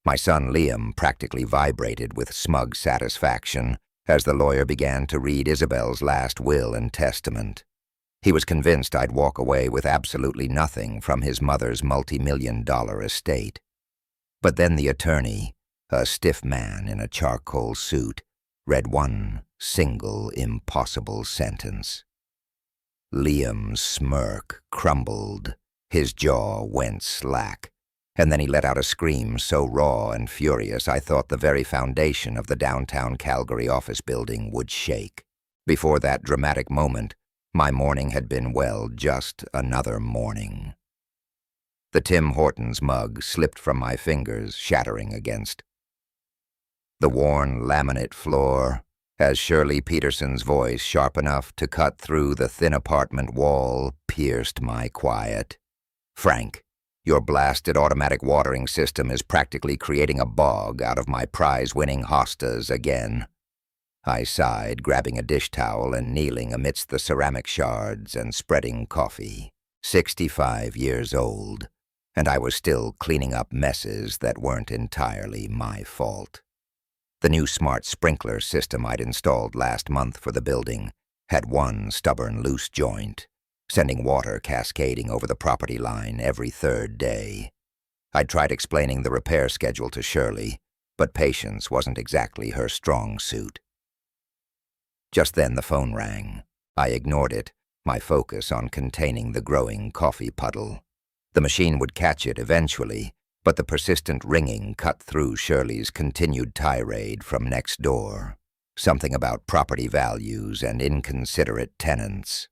My son Liam practically vibrated with smug satisfaction as the lawyer began to read Isabelle's last will and testament. He was convinced I'd walk away with absolutely nothing from his mother's multi-million-dollar estate. But then the attorney, a stiff man in a charcoal suit, read one single impossible sentence. Liam's smirk crumbled, his jaw went slack, and then he let out a scream so raw and furious I thought the very foundation of the downtown Calgary office building would shake. Before that dramatic moment, my morning had been, well, just another morning. The Tim Hortons mug slipped from my fingers, shattering against the worn laminate floor, as Shirley Peterson's voice, sharp enough to cut through the thin apartment wall, pierced my quiet. "Frank, your blasted automatic watering system is practically creating a bog out of my prize-winning hostas again." I sighed, grabbing a dish towel and kneeling amidst the ceramic shards and spreading coffee. 65 years old, and I was still cleaning up messes that weren't entirely my fault. The new smart sprinkler system I'd installed last month for the building had one stubborn loose joint, sending water cascading over the property line every third day. I'd tried explaining the repair schedule to Shirley, but patience wasn't exactly her strong suit. Just then the phone rang. I ignored it, my focus on containing the growing coffee puddle. The machine would catch it eventually, but the persistent ringing cut through Shirley's continued tirade from next door. Something about property values and inconsiderate tenants.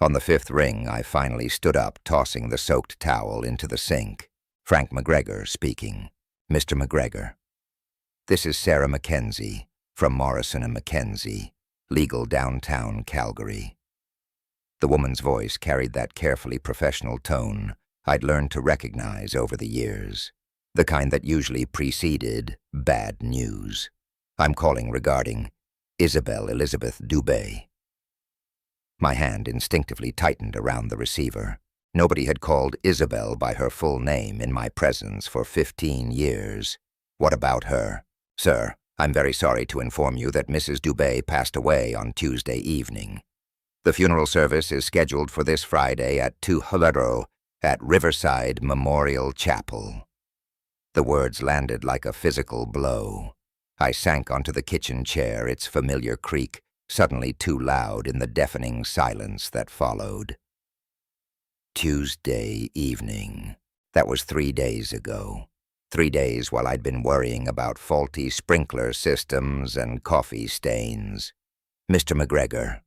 On the fifth ring, I finally stood up, tossing the soaked towel into the sink. Frank McGregor speaking. "Mr. McGregor, this is Sarah Mackenzie from Morrison & Mackenzie, legal downtown Calgary." The woman's voice carried that carefully professional tone I'd learned to recognize over the years, the kind that usually preceded bad news. "I'm calling regarding Isabelle Elizabeth Dubé." My hand instinctively tightened around the receiver. Nobody had called Isabelle by her full name in my presence for 15 years. "What about her?" "Sir, I'm very sorry to inform you that Mrs. Dubé passed away on Tuesday evening. The funeral service is scheduled for this Friday at 2:00 at Riverside Memorial Chapel." The words landed like a physical blow. I sank onto the kitchen chair, its familiar creak suddenly too loud in the deafening silence that followed. Tuesday evening. That was 3 days ago. 3 days while I'd been worrying about faulty sprinkler systems and coffee stains. "Mr. McGregor,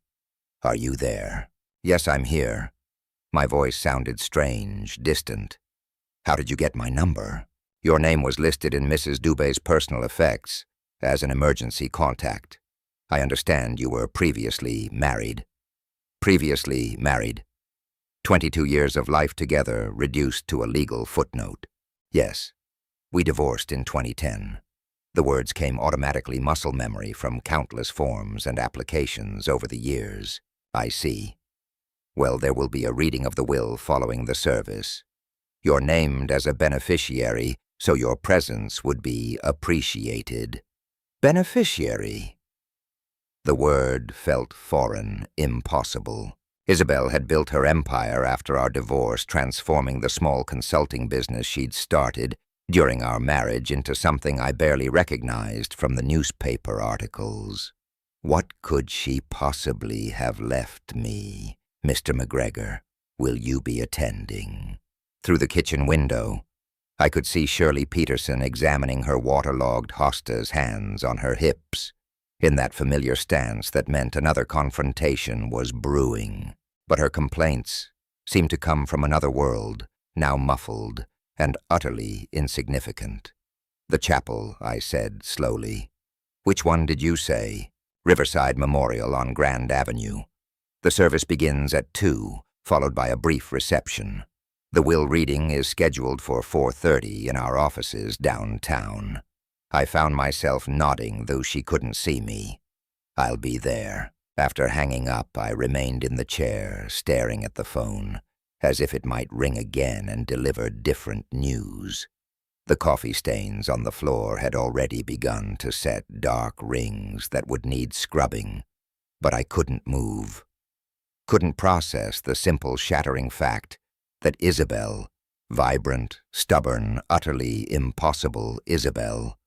are you there?" "Yes, I'm here." My voice sounded strange, distant. "How did you get my number?" "Your name was listed in Mrs. Dubé's personal effects as an emergency contact. I understand you were previously married." "Previously married. 22 years of life together reduced to a legal footnote." "Yes. We divorced in 2010. The words came automatically muscle memory from countless forms and applications over the years. "I see. Well, there will be a reading of the will following the service. You're named as a beneficiary, so your presence would be appreciated." "Beneficiary?" The word felt foreign, impossible. Isabelle had built her empire after our divorce, transforming the small consulting business she'd started during our marriage into something I barely recognized from the newspaper articles. What could she possibly have left me? "Mr. McGregor, will you be attending?" Through the kitchen window, I could see Shirley Peterson examining her waterlogged hosta's, hands on her hips, in that familiar stance that meant another confrontation was brewing. But her complaints seemed to come from another world, now muffled and utterly insignificant. "The chapel," I said slowly. "Which one did you say?" "Riverside Memorial on Grand Avenue. The service begins at 2, followed by a brief reception. The will reading is scheduled for 4:30 in our offices downtown." I found myself nodding, though she couldn't see me. "I'll be there." After hanging up, I remained in the chair, staring at the phone, as if it might ring again and deliver different news. The coffee stains on the floor had already begun to set dark rings that would need scrubbing, but I couldn't move. Couldn't process the simple shattering fact that Isabelle, vibrant, stubborn, utterly impossible Isabelle,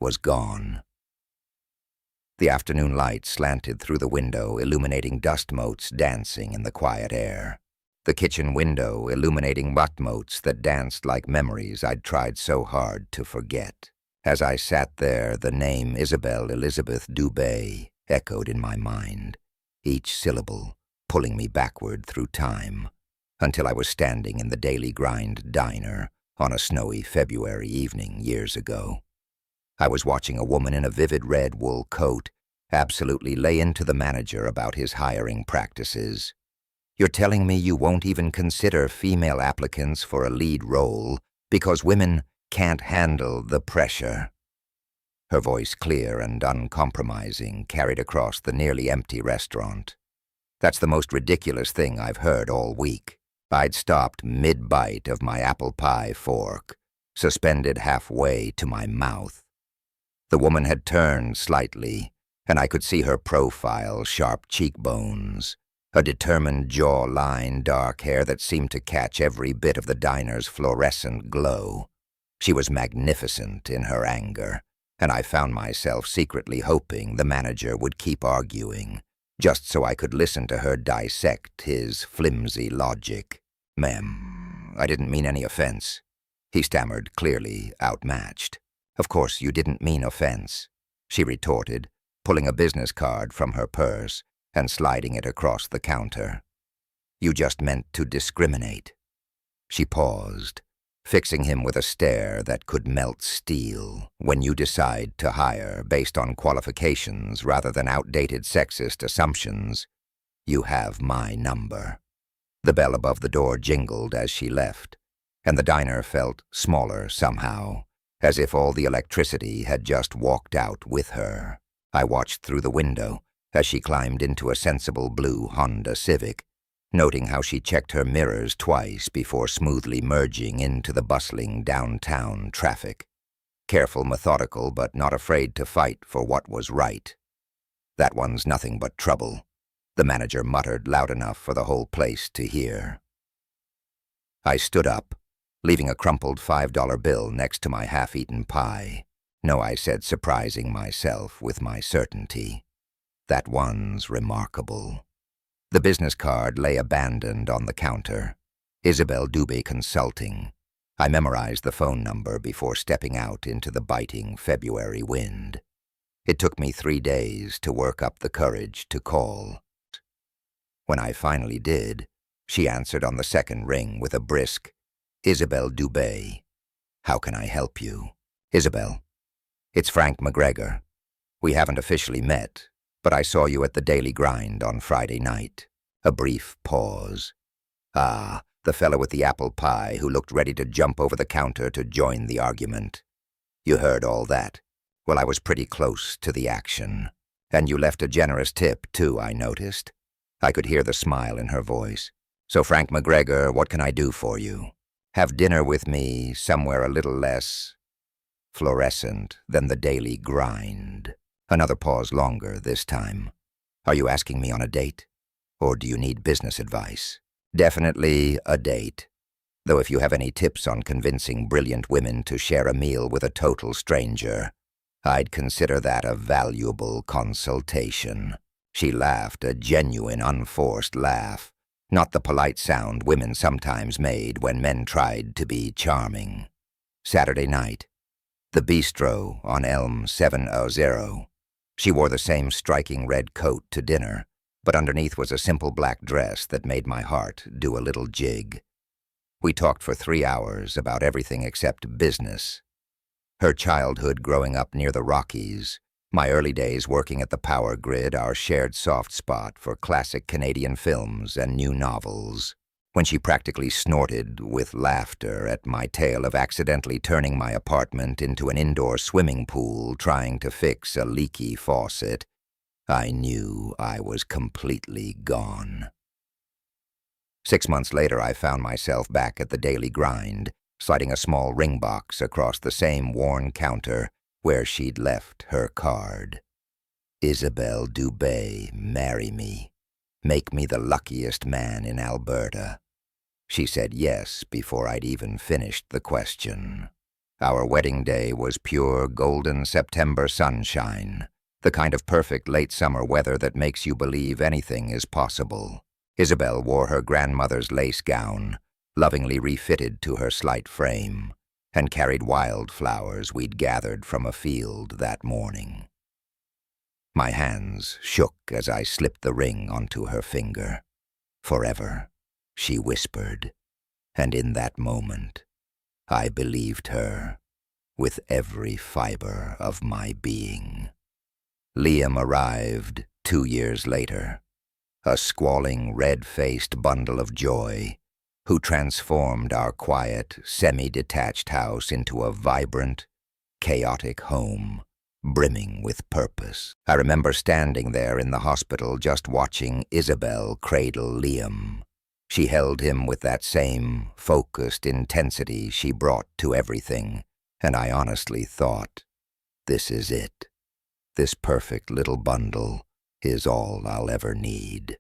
was gone. The afternoon light slanted through the window, illuminating dust motes dancing in the quiet air. The kitchen window illuminating butt motes that danced like memories I'd tried so hard to forget. As I sat there, the name Isabelle Elizabeth Dubé echoed in my mind, each syllable pulling me backward through time, until I was standing in the Daily Grind diner on a snowy February evening years ago. I was watching a woman in a vivid red wool coat absolutely lay into the manager about his hiring practices. "You're telling me you won't even consider female applicants for a lead role because women can't handle the pressure?" Her voice, clear and uncompromising, carried across the nearly empty restaurant. "That's the most ridiculous thing I've heard all week." I'd stopped mid-bite of my apple pie fork, suspended halfway to my mouth. The woman had turned slightly, and I could see her profile, sharp cheekbones, a determined jawline, dark hair that seemed to catch every bit of the diner's fluorescent glow. She was magnificent in her anger, and I found myself secretly hoping the manager would keep arguing, just so I could listen to her dissect his flimsy logic. "Ma'am, I didn't mean any offense," he stammered, clearly outmatched. "Of course you didn't mean offense," she retorted, pulling a business card from her purse and sliding it across the counter. "You just meant to discriminate." She paused, fixing him with a stare that could melt steel. "When you decide to hire based on qualifications rather than outdated sexist assumptions, you have my number." The bell above the door jingled as she left, and the diner felt smaller somehow, as if all the electricity had just walked out with her. I watched through the window as she climbed into a sensible blue Honda Civic, noting how she checked her mirrors twice before smoothly merging into the bustling downtown traffic. Careful, methodical, but not afraid to fight for what was right. "That one's nothing but trouble," the manager muttered loud enough for the whole place to hear. I stood up, leaving a crumpled $5 bill next to my half-eaten pie. "No," I said, surprising myself with my certainty. "That one's remarkable." The business card lay abandoned on the counter. Isabelle Dubé Consulting. I memorized the phone number before stepping out into the biting February wind. It took me 3 days to work up the courage to call. When I finally did, she answered on the second ring with a brisk, "Isabelle Dubé. How can I help you?" "Isabelle, it's Frank McGregor. We haven't officially met, but I saw you at the Daily Grind on Friday night." A brief pause. "Ah, the fellow with the apple pie who looked ready to jump over the counter to join the argument. You heard all that? Well, I was pretty close to the action. And you left a generous tip, too, I noticed." I could hear the smile in her voice. "So, Frank McGregor, what can I do for you? Have dinner with me somewhere a little less fluorescent than the Daily Grind." Another pause, longer this time. "Are you asking me on a date? Or do you need business advice?" "Definitely a date. Though if you have any tips on convincing brilliant women to share a meal with a total stranger, I'd consider that a valuable consultation." She laughed, a genuine, unforced laugh, not the polite sound women sometimes made when men tried to be charming. "Saturday night. The Bistro on Elm 700. She wore the same striking red coat to dinner, but underneath was a simple black dress that made my heart do a little jig. We talked for 3 hours about everything except business. Her childhood growing up near the Rockies, my early days working at the power grid, our shared soft spot for classic Canadian films and new novels. When she practically snorted with laughter at my tale of accidentally turning my apartment into an indoor swimming pool trying to fix a leaky faucet, I knew I was completely gone. 6 months later, I found myself back at the Daily Grind, sliding a small ring box across the same worn counter where she'd left her card. Isabelle Dubé, marry me. Make me the luckiest man in Alberta. She said yes before I'd even finished the question. Our wedding day was pure golden September sunshine, the kind of perfect late summer weather that makes you believe anything is possible. Isabelle wore her grandmother's lace gown, lovingly refitted to her slight frame, and carried wildflowers we'd gathered from a field that morning. My hands shook as I slipped the ring onto her finger. Forever, she whispered, and in that moment, I believed her with every fiber of my being. Liam arrived 2 years later, a squalling, red-faced bundle of joy who transformed our quiet, semi-detached house into a vibrant, chaotic home, brimming with purpose. I remember standing there in the hospital just watching Isabelle cradle Liam. She held him with that same focused intensity she brought to everything, and I honestly thought, this is it. This perfect little bundle is all I'll ever need.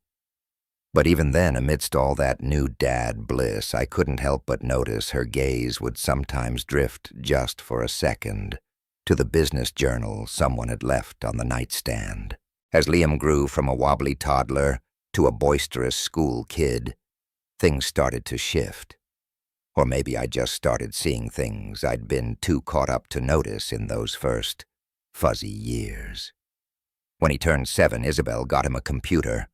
But even then, amidst all that new dad bliss, I couldn't help but notice her gaze would sometimes drift just for a second to the business journal someone had left on the nightstand. As Liam grew from a wobbly toddler to a boisterous school kid, things started to shift. Or maybe I just started seeing things I'd been too caught up to notice in those first fuzzy years. When he turned 7, Isabelle got him a computer.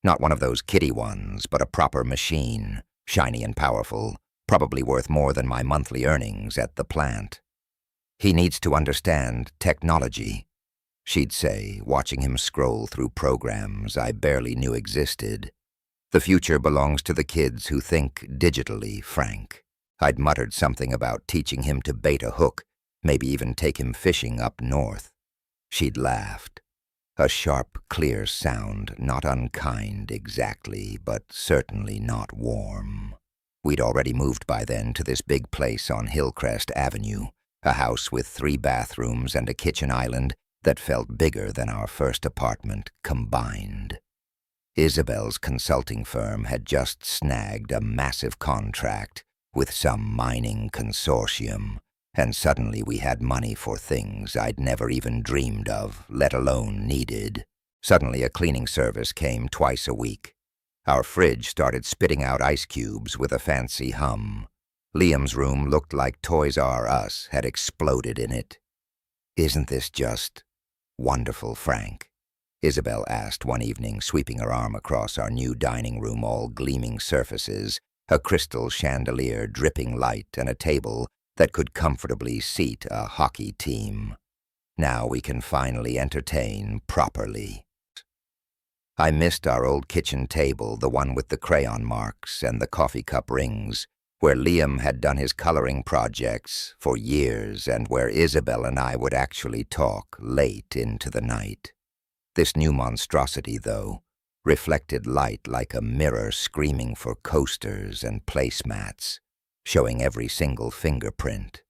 Not one of those kiddie ones, but a proper machine, shiny and powerful, probably worth more than my monthly earnings at the plant. He needs to understand technology, she'd say, watching him scroll through programs I barely knew existed. The future belongs to the kids who think digitally, Frank. I'd muttered something about teaching him to bait a hook, maybe even take him fishing up north. She'd laughed. A sharp, clear sound, not unkind exactly, but certainly not warm. We'd already moved by then to this big place on Hillcrest Avenue, a house with 3 bathrooms and a kitchen island that felt bigger than our first apartment combined. Isabelle's consulting firm had just snagged a massive contract with some mining consortium, and suddenly we had money for things I'd never even dreamed of, let alone needed. Suddenly a cleaning service came twice a week. Our fridge started spitting out ice cubes with a fancy hum. Liam's room looked like Toys R Us had exploded in it. "Isn't this just wonderful, Frank?" Isabelle asked one evening, sweeping her arm across our new dining room, all gleaming surfaces, a crystal chandelier dripping light, and a table that could comfortably seat a hockey team. Now we can finally entertain properly. I missed our old kitchen table, the one with the crayon marks and the coffee cup rings, where Liam had done his coloring projects for years and where Isabelle and I would actually talk late into the night. This new monstrosity, though, reflected light like a mirror screaming for coasters and placemats, showing every single fingerprint,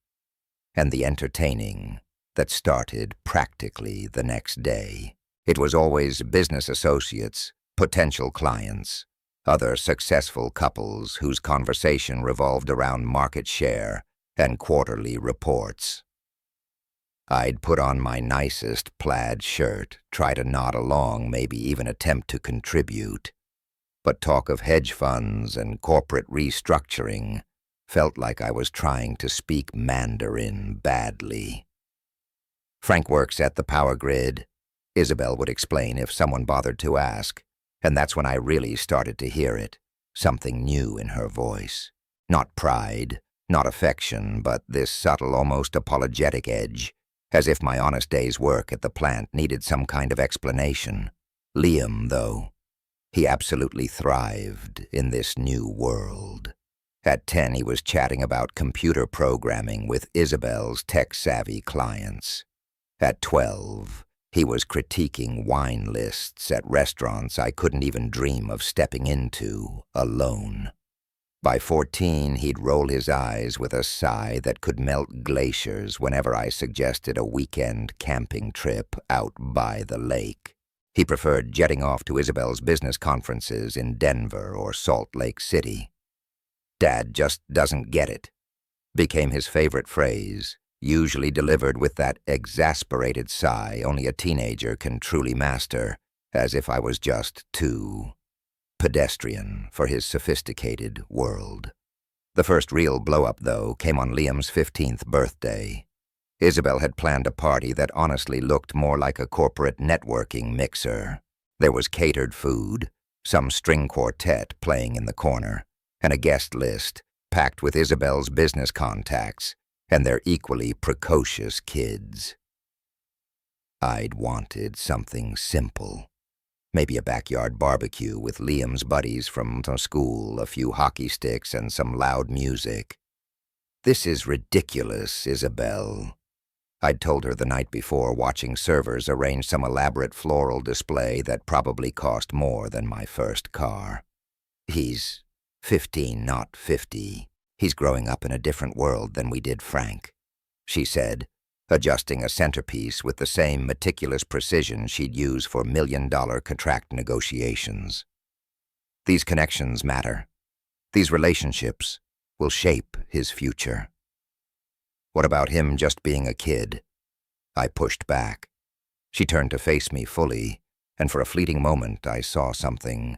and the entertaining that started practically the next day. It was always business associates, potential clients, other successful couples whose conversation revolved around market share and quarterly reports. I'd put on my nicest plaid shirt, try to nod along, maybe even attempt to contribute, but talk of hedge funds and corporate restructuring felt like I was trying to speak Mandarin badly. "Frank works at the power grid," Isabelle would explain if someone bothered to ask, and that's when I really started to hear it, something new in her voice. Not pride, not affection, but this subtle, almost apologetic edge, as if my honest day's work at the plant needed some kind of explanation. Liam, though, he absolutely thrived in this new world. At 10, he was chatting about computer programming with Isabelle's tech-savvy clients. At 12, he was critiquing wine lists at restaurants I couldn't even dream of stepping into alone. By 14, he'd roll his eyes with a sigh that could melt glaciers whenever I suggested a weekend camping trip out by the lake. He preferred jetting off to Isabelle's business conferences in Denver or Salt Lake City. "Dad just doesn't get it," became his favorite phrase, usually delivered with that exasperated sigh only a teenager can truly master, as if I was just too pedestrian for his sophisticated world. The first real blow-up, though, came on Liam's 15th birthday. Isabelle had planned a party that honestly looked more like a corporate networking mixer. There was catered food, some string quartet playing in the corner, and a guest list packed with Isabelle's business contacts and their equally precocious kids. I'd wanted something simple. Maybe a backyard barbecue with Liam's buddies from school, a few hockey sticks, and some loud music. "This is ridiculous, Isabelle," I'd told her the night before, watching servers arrange some elaborate floral display that probably cost more than my first car. "He's 15, not 50. He's growing up in a different world than we did Frank," she said, adjusting a centerpiece with the same meticulous precision she'd use for million-dollar contract negotiations. "These connections matter. These relationships will shape his future." "What about him just being a kid?" I pushed back. She turned to face me fully, and for a fleeting moment I saw something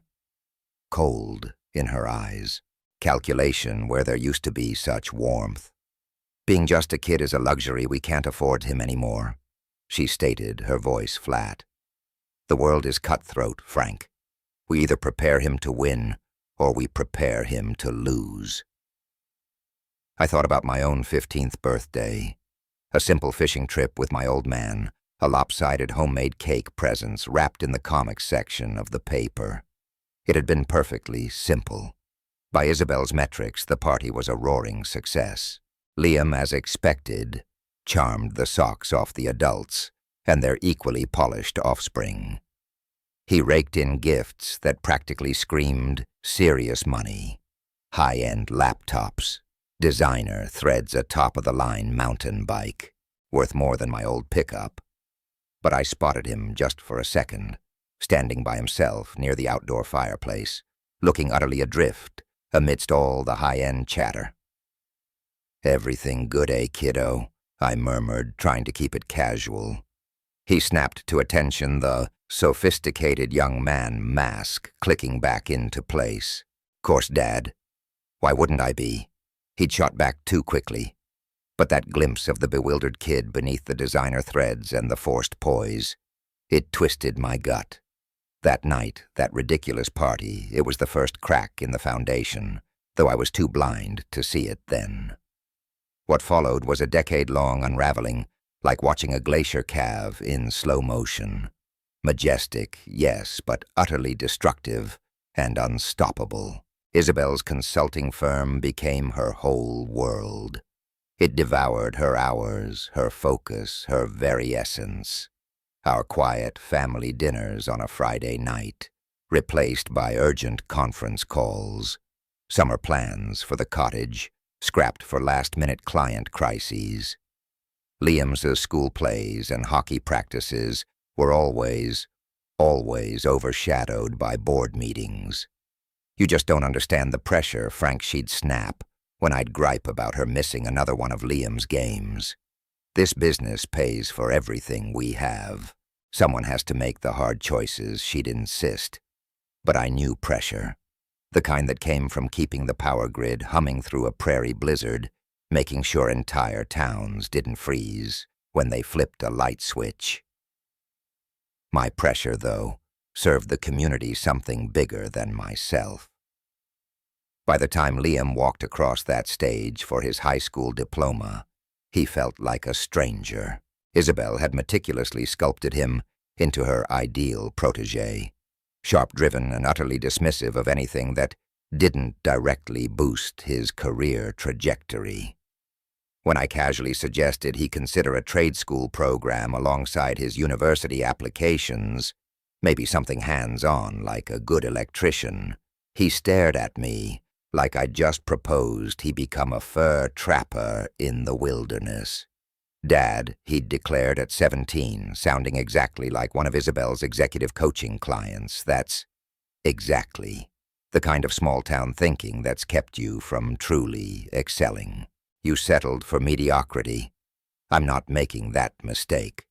cold in her eyes, calculation where there used to be such warmth. "Being just a kid is a luxury we can't afford him anymore," she stated, her voice flat. "The world is cutthroat, Frank. We either prepare him to win, or we prepare him to lose." I thought about my own 15th birthday. A simple fishing trip with my old man, a lopsided homemade cake presents wrapped in the comics section of the paper. It had been perfectly simple. By Isabelle's metrics, the party was a roaring success. Liam, as expected, charmed the socks off the adults and their equally polished offspring. He raked in gifts that practically screamed serious money. High-end laptops, designer threads a top-of-the-line mountain bike, worth more than my old pickup. But I spotted him just for a second, standing by himself near the outdoor fireplace, looking utterly adrift amidst all the high-end chatter. "Everything good, eh, kiddo?" I murmured, trying to keep it casual. He snapped to attention, the sophisticated young man mask clicking back into place. "Course, Dad. Why wouldn't I be?" He'd shot back too quickly. But that glimpse of the bewildered kid beneath the designer threads and the forced poise, it twisted my gut. That night, that ridiculous party, it was the first crack in the foundation, though I was too blind to see it then. What followed was a decade-long unraveling, like watching a glacier calve in slow motion. Majestic, yes, but utterly destructive and unstoppable. Isabelle's consulting firm became her whole world. It devoured her hours, her focus, her very essence. Our quiet family dinners on a Friday night, replaced by urgent conference calls. Summer plans for the cottage, scrapped for last-minute client crises. Liam's school plays and hockey practices were always overshadowed by board meetings. "You just don't understand the pressure," Frank, she'd snap when I'd gripe about her missing another one of Liam's games. "This business pays for everything we have. Someone has to make the hard choices," she'd insist. But I knew pressure. The kind that came from keeping the power grid humming through a prairie blizzard, making sure entire towns didn't freeze when they flipped a light switch. My pressure, though, served the community something bigger than myself. By the time Liam walked across that stage for his high school diploma, he felt like a stranger. Isabelle had meticulously sculpted him into her ideal protégé, sharp-driven and utterly dismissive of anything that didn't directly boost his career trajectory. When I casually suggested he consider a trade school program alongside his university applications, maybe something hands-on like a good electrician, he stared at me like I'd just proposed he become a fur trapper in the wilderness. Dad, he'd declared at 17, sounding exactly like one of Isabelle's executive coaching clients. That's exactly the kind of small-town thinking that's kept you from truly excelling. You settled for mediocrity. I'm not making that mistake.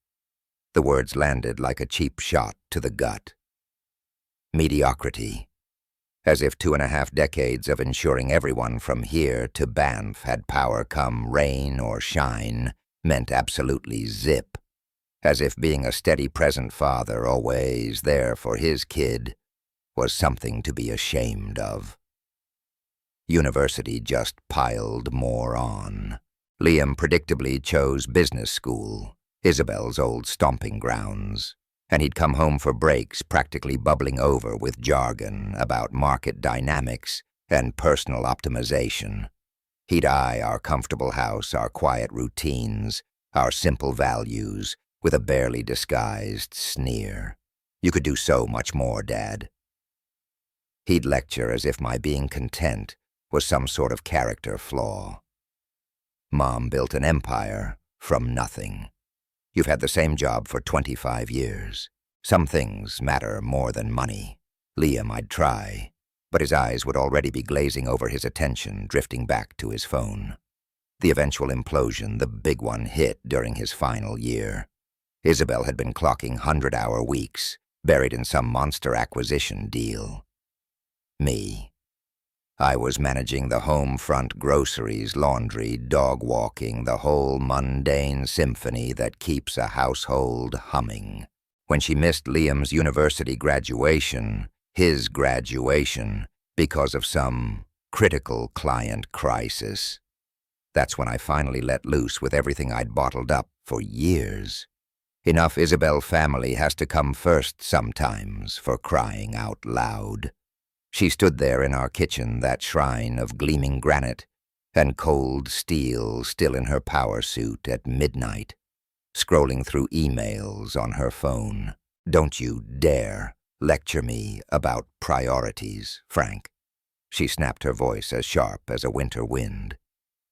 The words landed like a cheap shot to the gut. Mediocrity. As if 2.5 decades of ensuring everyone from here to Banff had power come rain or shine meant absolutely zip. As if being a steady present father always there for his kid was something to be ashamed of. University just piled more on. Liam predictably chose business school, Isabelle's old stomping grounds, and he'd come home for breaks practically bubbling over with jargon about market dynamics and personal optimization. He'd eye our comfortable house, our quiet routines, our simple values, with a barely disguised sneer. You could do so much more, Dad. He'd lecture as if my being content was some sort of character flaw. Mom built an empire from nothing. You've had the same job for 25 years. Some things matter more than money. Liam, I'd try, but his eyes would already be glazing over his attention, drifting back to his phone. The eventual implosion, the big one, hit during his final year. Isabelle had been clocking 100-hour weeks, buried in some monster acquisition deal. Me. I was managing the home front, groceries, laundry, dog walking, the whole mundane symphony that keeps a household humming. When she missed Liam's university graduation, his graduation, because of some critical client crisis, that's when I finally let loose with everything I'd bottled up for years. Enough Isabelle family has to come first sometimes, for crying out loud. She stood there in our kitchen, that shrine of gleaming granite and cold steel, still in her power suit at midnight, scrolling through emails on her phone. Don't you dare lecture me about priorities, Frank. She snapped her voice as sharp as a winter wind.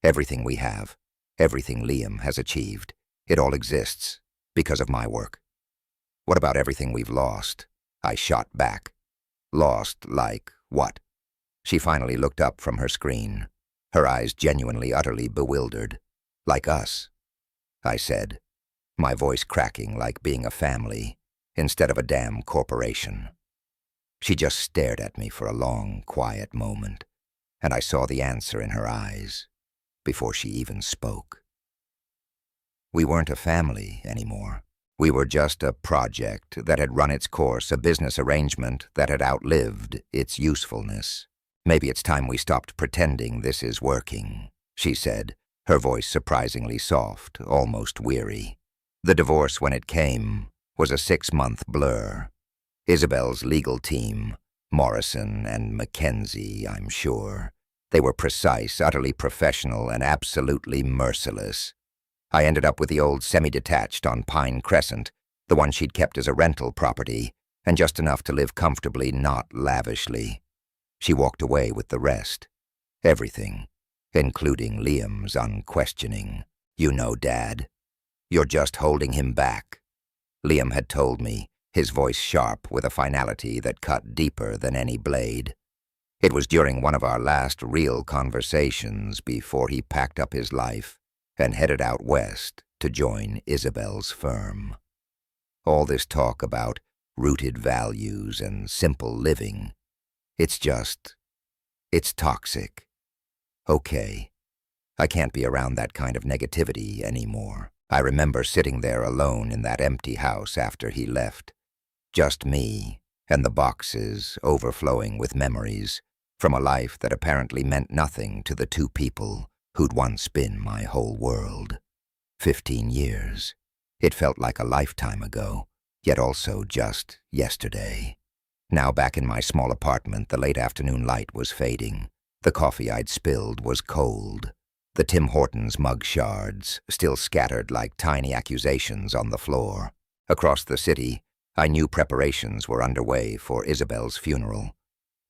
Everything we have, everything Liam has achieved, it all exists because of my work. What about everything we've lost? I shot back. Lost like what? She finally looked up from her screen, her eyes genuinely, utterly bewildered. Like us, I said, my voice cracking like being a family instead of a damn corporation. She just stared at me for a long, quiet moment, and I saw the answer in her eyes before she even spoke. We weren't a family anymore. We were just a project that had run its course, a business arrangement that had outlived its usefulness. Maybe it's time we stopped pretending this is working, she said, her voice surprisingly soft, almost weary. The divorce, when it came, was a 6-month blur. Isabelle's legal team, Morrison and Mackenzie, I'm sure. They were precise, utterly professional, and absolutely merciless. I ended up with the old semi-detached on Pine Crescent, the one she'd kept as a rental property, and just enough to live comfortably, not lavishly. She walked away with the rest. Everything, including Liam's unquestioning, "You know, Dad, you're just holding him back." Liam had told me, his voice sharp with a finality that cut deeper than any blade. It was during one of our last real conversations before he packed up his life and headed out west to join Isabelle's firm. All this talk about rooted values and simple living, it's toxic. Okay, I can't be around that kind of negativity anymore. I remember sitting there alone in that empty house after he left. Just me and the boxes overflowing with memories from a life that apparently meant nothing to the two people who'd once been my whole world. 15 years. It felt like a lifetime ago, yet also just yesterday. Now back in my small apartment, the late afternoon light was fading. The coffee I'd spilled was cold. The Tim Hortons mug shards still scattered like tiny accusations on the floor. Across the city, I knew preparations were underway for Isabelle's funeral.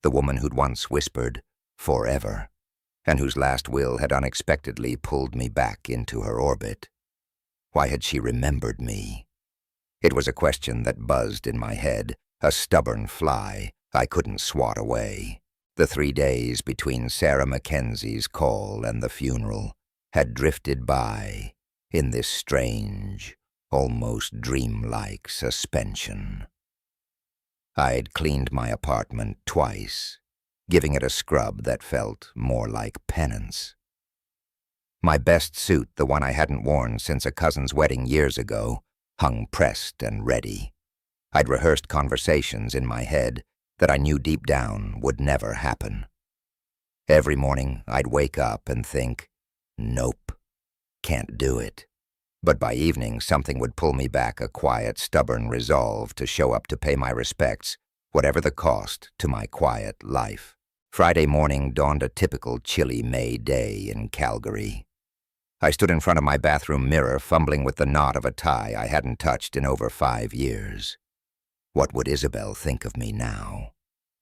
The woman who'd once whispered, forever, and whose last will had unexpectedly pulled me back into her orbit. Why had she remembered me? It was a question that buzzed in my head, a stubborn fly I couldn't swat away. The 3 days between Sarah Mackenzie's call and the funeral had drifted by in this strange, almost dreamlike suspension. I'd cleaned my apartment twice, giving it a scrub that felt more like penance. My best suit, the one I hadn't worn since a cousin's wedding years ago, hung pressed and ready. I'd rehearsed conversations in my head that I knew deep down would never happen. Every morning I'd wake up and think, nope, can't do it. But by evening something would pull me back, a quiet, stubborn resolve to show up to pay my respects, whatever the cost to my quiet life. Friday morning dawned a typical chilly May day in Calgary. I stood in front of my bathroom mirror, fumbling with the knot of a tie I hadn't touched in over 5 years. What would Isabelle think of me now?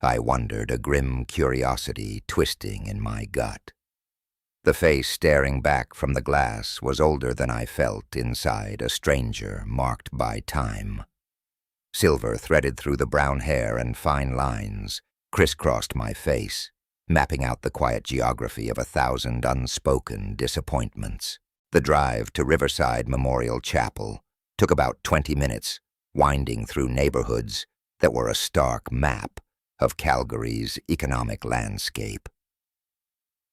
I wondered, a grim curiosity twisting in my gut. The face staring back from the glass was older than I felt inside, a stranger marked by time. Silver threaded through the brown hair and fine lines crisscrossed my face, mapping out the quiet geography of 1,000 unspoken disappointments. The drive to Riverside Memorial Chapel took about 20 minutes, winding through neighborhoods that were a stark map of Calgary's economic landscape.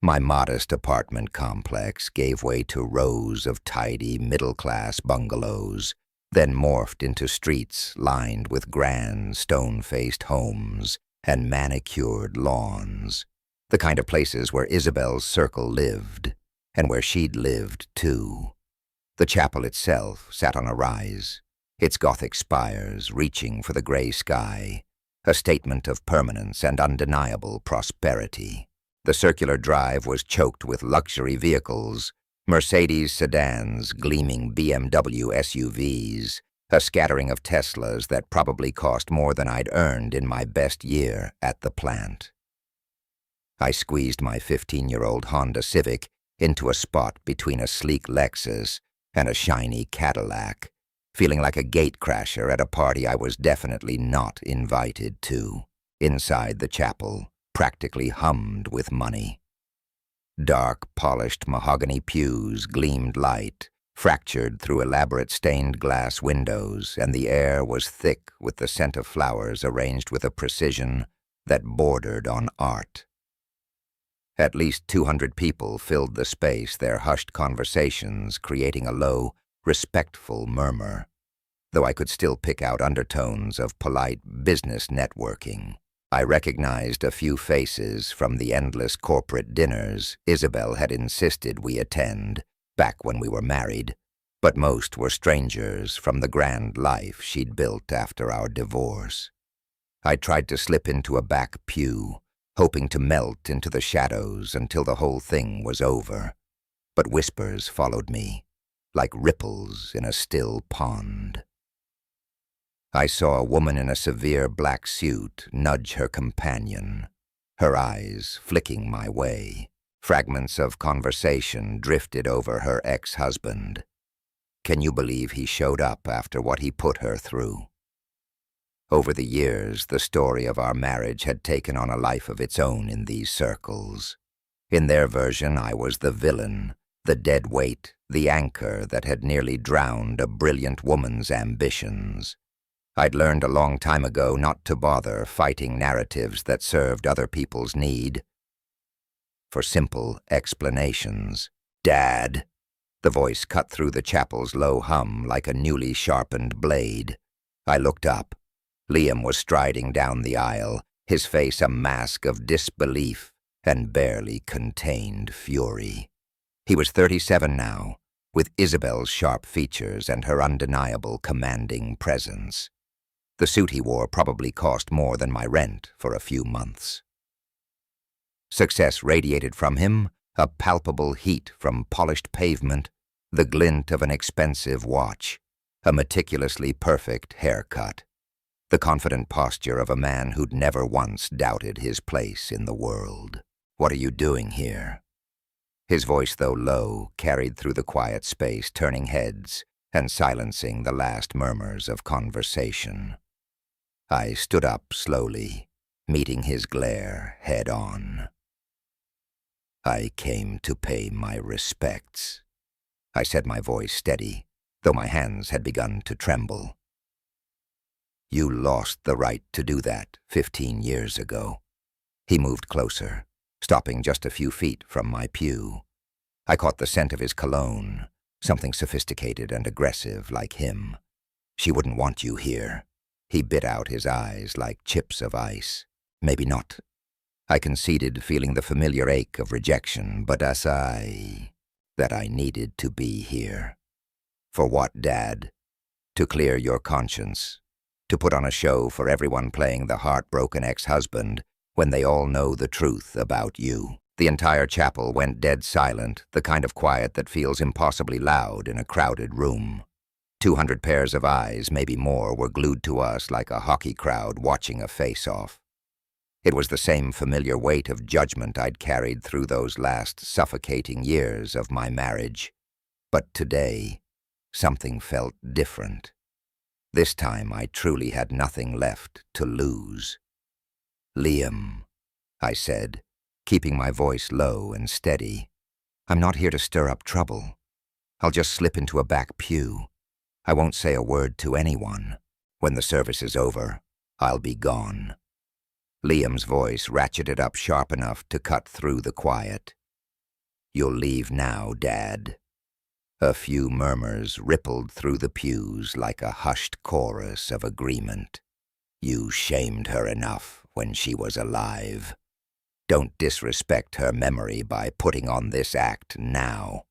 My modest apartment complex gave way to rows of tidy, middle-class bungalows, then morphed into streets lined with grand, stone-faced homes and manicured lawns, the kind of places where Isabelle's circle lived, and where she'd lived too. The chapel itself sat on a rise, its Gothic spires reaching for the gray sky, a statement of permanence and undeniable prosperity. The circular drive was choked with luxury vehicles, Mercedes sedans, gleaming BMW SUVs, a scattering of Teslas that probably cost more than I'd earned in my best year at the plant. I squeezed my 15-year-old Honda Civic into a spot between a sleek Lexus and a shiny Cadillac, feeling like a gatecrasher at a party I was definitely not invited to. Inside the chapel practically hummed with money. Dark, polished mahogany pews gleamed light, fractured through elaborate stained glass windows, and the air was thick with the scent of flowers arranged with a precision that bordered on art. At least 200 people filled the space, their hushed conversations creating a low, respectful murmur, though I could still pick out undertones of polite business networking. I recognized a few faces from the endless corporate dinners Isabelle had insisted we attend back when we were married, but most were strangers from the grand life she'd built after our divorce. I tried to slip into a back pew, hoping to melt into the shadows until the whole thing was over, but whispers followed me, like ripples in a still pond. I saw a woman in a severe black suit nudge her companion, her eyes flicking my way. Fragments of conversation drifted over her ex-husband. Can you believe he showed up after what he put her through? Over the years, the story of our marriage had taken on a life of its own in these circles. In their version, I was the villain, the dead weight, the anchor that had nearly drowned a brilliant woman's ambitions. I'd learned a long time ago not to bother fighting narratives that served other people's need for simple explanations. Dad, the voice cut through the chapel's low hum like a newly sharpened blade. I looked up. Liam was striding down the aisle, his face a mask of disbelief and barely contained fury. He was 37 now, with Isabelle's sharp features and her undeniable commanding presence. The suit he wore probably cost more than my rent for a few months. Success radiated from him, a palpable heat from polished pavement, the glint of an expensive watch, a meticulously perfect haircut, the confident posture of a man who'd never once doubted his place in the world. What are you doing here?" His voice, though low, carried through the quiet space, turning heads and silencing the last murmurs of conversation. I stood up slowly, meeting his glare head-on. "I came to pay my respects," I said, my voice steady, though my hands had begun to tremble. "You lost the right to do that 15 years ago." He moved closer, stopping just a few feet from my pew. I caught the scent of his cologne, something sophisticated and aggressive like him. "She wouldn't want you here." He bit out, his eyes like chips of ice. "Maybe not." I conceded, feeling the familiar ache of rejection, but that I needed to be here. "For what, Dad? To clear your conscience? To put on a show for everyone playing the heartbroken ex-husband when they all know the truth about you?" The entire chapel went dead silent, the kind of quiet that feels impossibly loud in a crowded room. 200 pairs of eyes, maybe more, were glued to us like a hockey crowd watching a face-off. It was the same familiar weight of judgment I'd carried through those last suffocating years of my marriage. But today, something felt different. This time I truly had nothing left to lose. "Liam," I said, keeping my voice low and steady. "I'm not here to stir up trouble. I'll just slip into a back pew. I won't say a word to anyone. When the service is over, I'll be gone." Liam's voice ratcheted up sharp enough to cut through the quiet. "You'll leave now, Dad." A few murmurs rippled through the pews like a hushed chorus of agreement. "You shamed her enough when she was alive. Don't disrespect her memory by putting on this act now."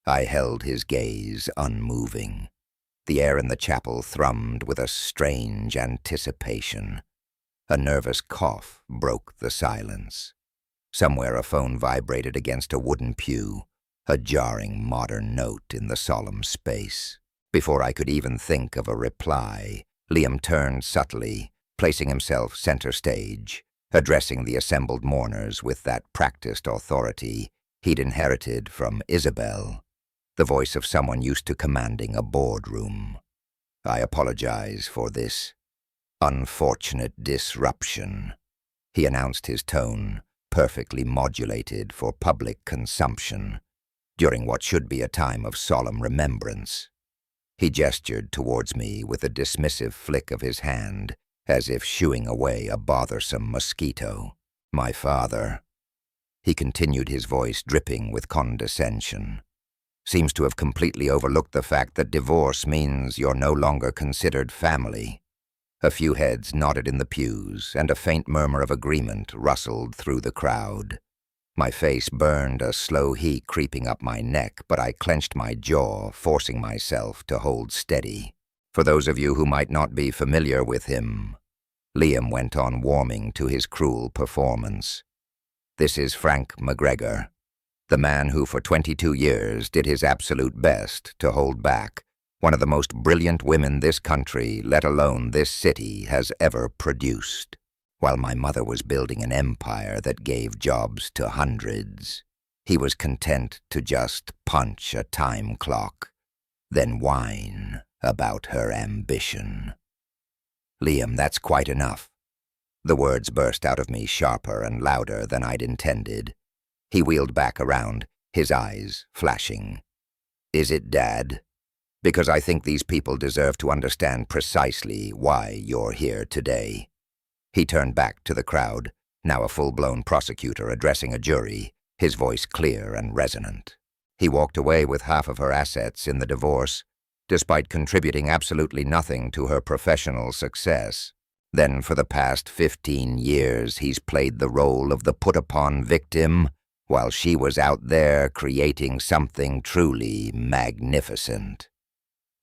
I held his gaze unmoving. The air in the chapel thrummed with a strange anticipation. A nervous cough broke the silence. Somewhere a phone vibrated against a wooden pew, a jarring modern note in the solemn space. Before I could even think of a reply, Liam turned subtly, placing himself center stage, addressing the assembled mourners with that practiced authority he'd inherited from Isabelle, the voice of someone used to commanding a boardroom. "I apologize for this unfortunate disruption," he announced, his tone perfectly modulated for public consumption, during what should be a time of solemn remembrance. He gestured towards me with a dismissive flick of his hand, as if shooing away a bothersome mosquito. "My father," he continued, his voice dripping with condescension, "seems to have completely overlooked the fact that divorce means you're no longer considered family." A few heads nodded in the pews, and a faint murmur of agreement rustled through the crowd. My face burned, a slow heat creeping up my neck, but I clenched my jaw, forcing myself to hold steady. "For those of you who might not be familiar with him," Liam went on, warming to his cruel performance, "this is Frank McGregor, the man who for 22 years did his absolute best to hold back one of the most brilliant women this country, let alone this city, has ever produced. While my mother was building an empire that gave jobs to hundreds, he was content to just punch a time clock, then whine about her ambition." "Liam, that's quite enough." The words burst out of me sharper and louder than I'd intended. He wheeled back around, his eyes flashing. "Is it, Dad? Because I think these people deserve to understand precisely why you're here today." He turned back to the crowd, now a full-blown prosecutor addressing a jury, his voice clear and resonant. "He walked away with half of her assets in the divorce, despite contributing absolutely nothing to her professional success. Then for the past 15 years, he's played the role of the put-upon victim, while she was out there creating something truly magnificent."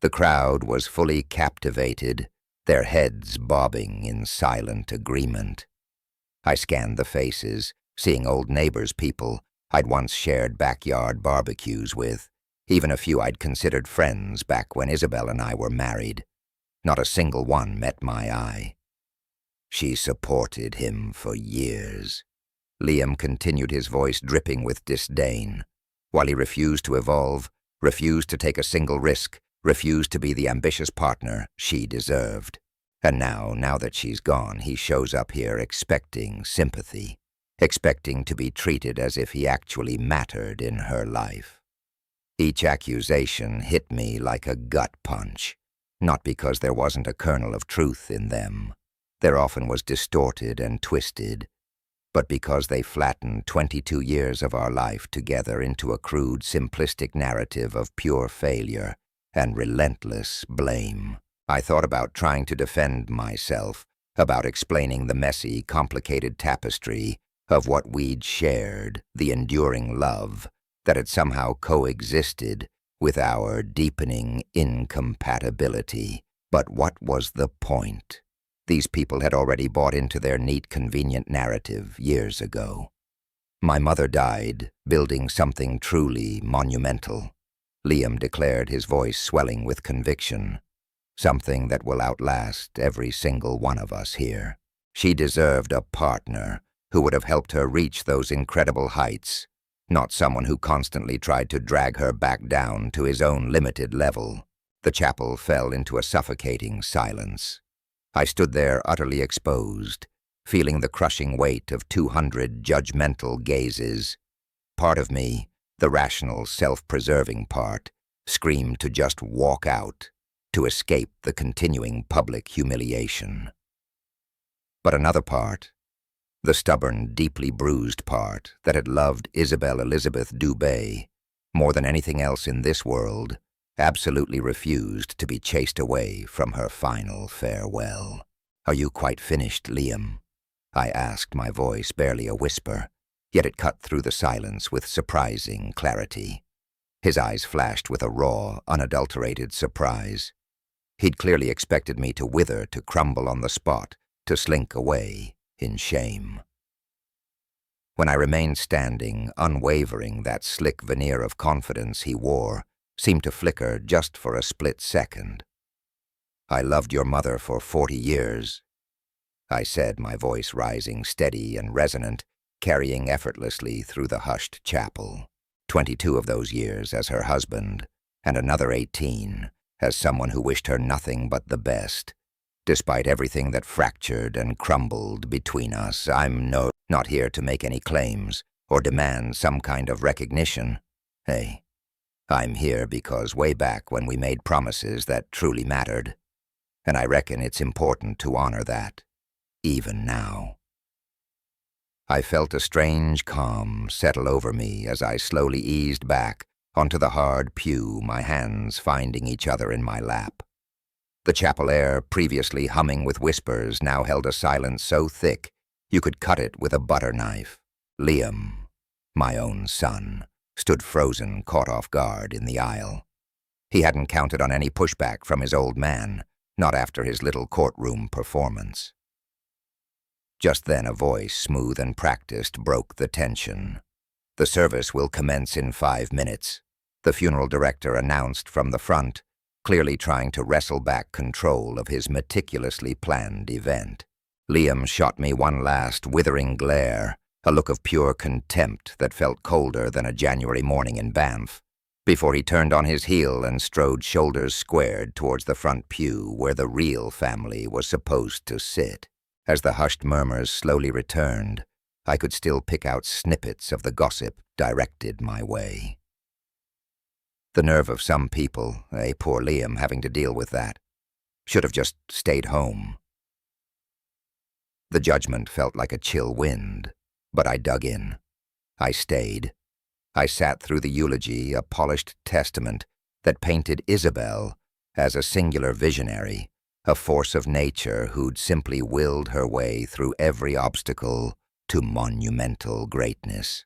The crowd was fully captivated, their heads bobbing in silent agreement. I scanned the faces, seeing old neighbors, people I'd once shared backyard barbecues with, even a few I'd considered friends back when Isabelle and I were married. Not a single one met my eye. "She supported him for years," Liam continued, his voice dripping with disdain. While he refused to evolve, refused to take a single risk, refused to be the ambitious partner she deserved. And now that she's gone, he shows up here expecting sympathy, expecting to be treated as if he actually mattered in her life. Each accusation hit me like a gut punch, not because there wasn't a kernel of truth in them. There often was distorted and twisted, but because they flattened 22 years of our life together into a crude, simplistic narrative of pure failure and relentless blame. I thought about trying to defend myself, about explaining the messy, complicated tapestry of what we'd shared, the enduring love that had somehow coexisted with our deepening incompatibility. But what was the point? These people had already bought into their neat, convenient narrative years ago. My mother died, building something truly monumental, Liam declared, his voice swelling with conviction. Something that will outlast every single one of us here. She deserved a partner who would have helped her reach those incredible heights, not someone who constantly tried to drag her back down to his own limited level. The chapel fell into a suffocating silence. I stood there utterly exposed, feeling the crushing weight of 200 judgmental gazes. Part of me, the rational, self-preserving part, screamed to just walk out, to escape the continuing public humiliation. But another part, the stubborn, deeply bruised part that had loved Isabelle Elizabeth Dubé more than anything else in this world, absolutely refused to be chased away from her final farewell. "Are you quite finished, Liam?" I asked, my voice barely a whisper, yet it cut through the silence with surprising clarity. His eyes flashed with a raw, unadulterated surprise. He'd clearly expected me to wither, to crumble on the spot, to slink away in shame. When I remained standing, unwavering, that slick veneer of confidence he wore seemed to flicker just for a split second. "I loved your mother for 40 years, I said, my voice rising steady and resonant, carrying effortlessly through the hushed chapel. 22 of those years as her husband, and another 18 as someone who wished her nothing but the best. Despite everything that fractured and crumbled between us, I'm not here to make any claims or demand some kind of recognition. Hey, I'm here because way back when we made promises that truly mattered, and I reckon it's important to honor that, even now." I felt a strange calm settle over me as I slowly eased back onto the hard pew, my hands finding each other in my lap. The chapel air, previously humming with whispers, now held a silence so thick you could cut it with a butter knife. Liam, my own son, stood frozen, caught off guard in the aisle. He hadn't counted on any pushback from his old man, not after his little courtroom performance. Just then a voice, smooth and practiced, broke the tension. "The service will commence in 5 minutes," the funeral director announced from the front, clearly trying to wrestle back control of his meticulously planned event. Liam shot me one last withering glare, a look of pure contempt that felt colder than a January morning in Banff, before he turned on his heel and strode shoulders squared towards the front pew where the real family was supposed to sit. As the hushed murmurs slowly returned, I could still pick out snippets of the gossip directed my way. The nerve of some people, poor Liam having to deal with that, should have just stayed home. The judgment felt like a chill wind, but I dug in. I stayed. I sat through the eulogy, a polished testament that painted Isabelle as a singular visionary, a force of nature who'd simply willed her way through every obstacle to monumental greatness.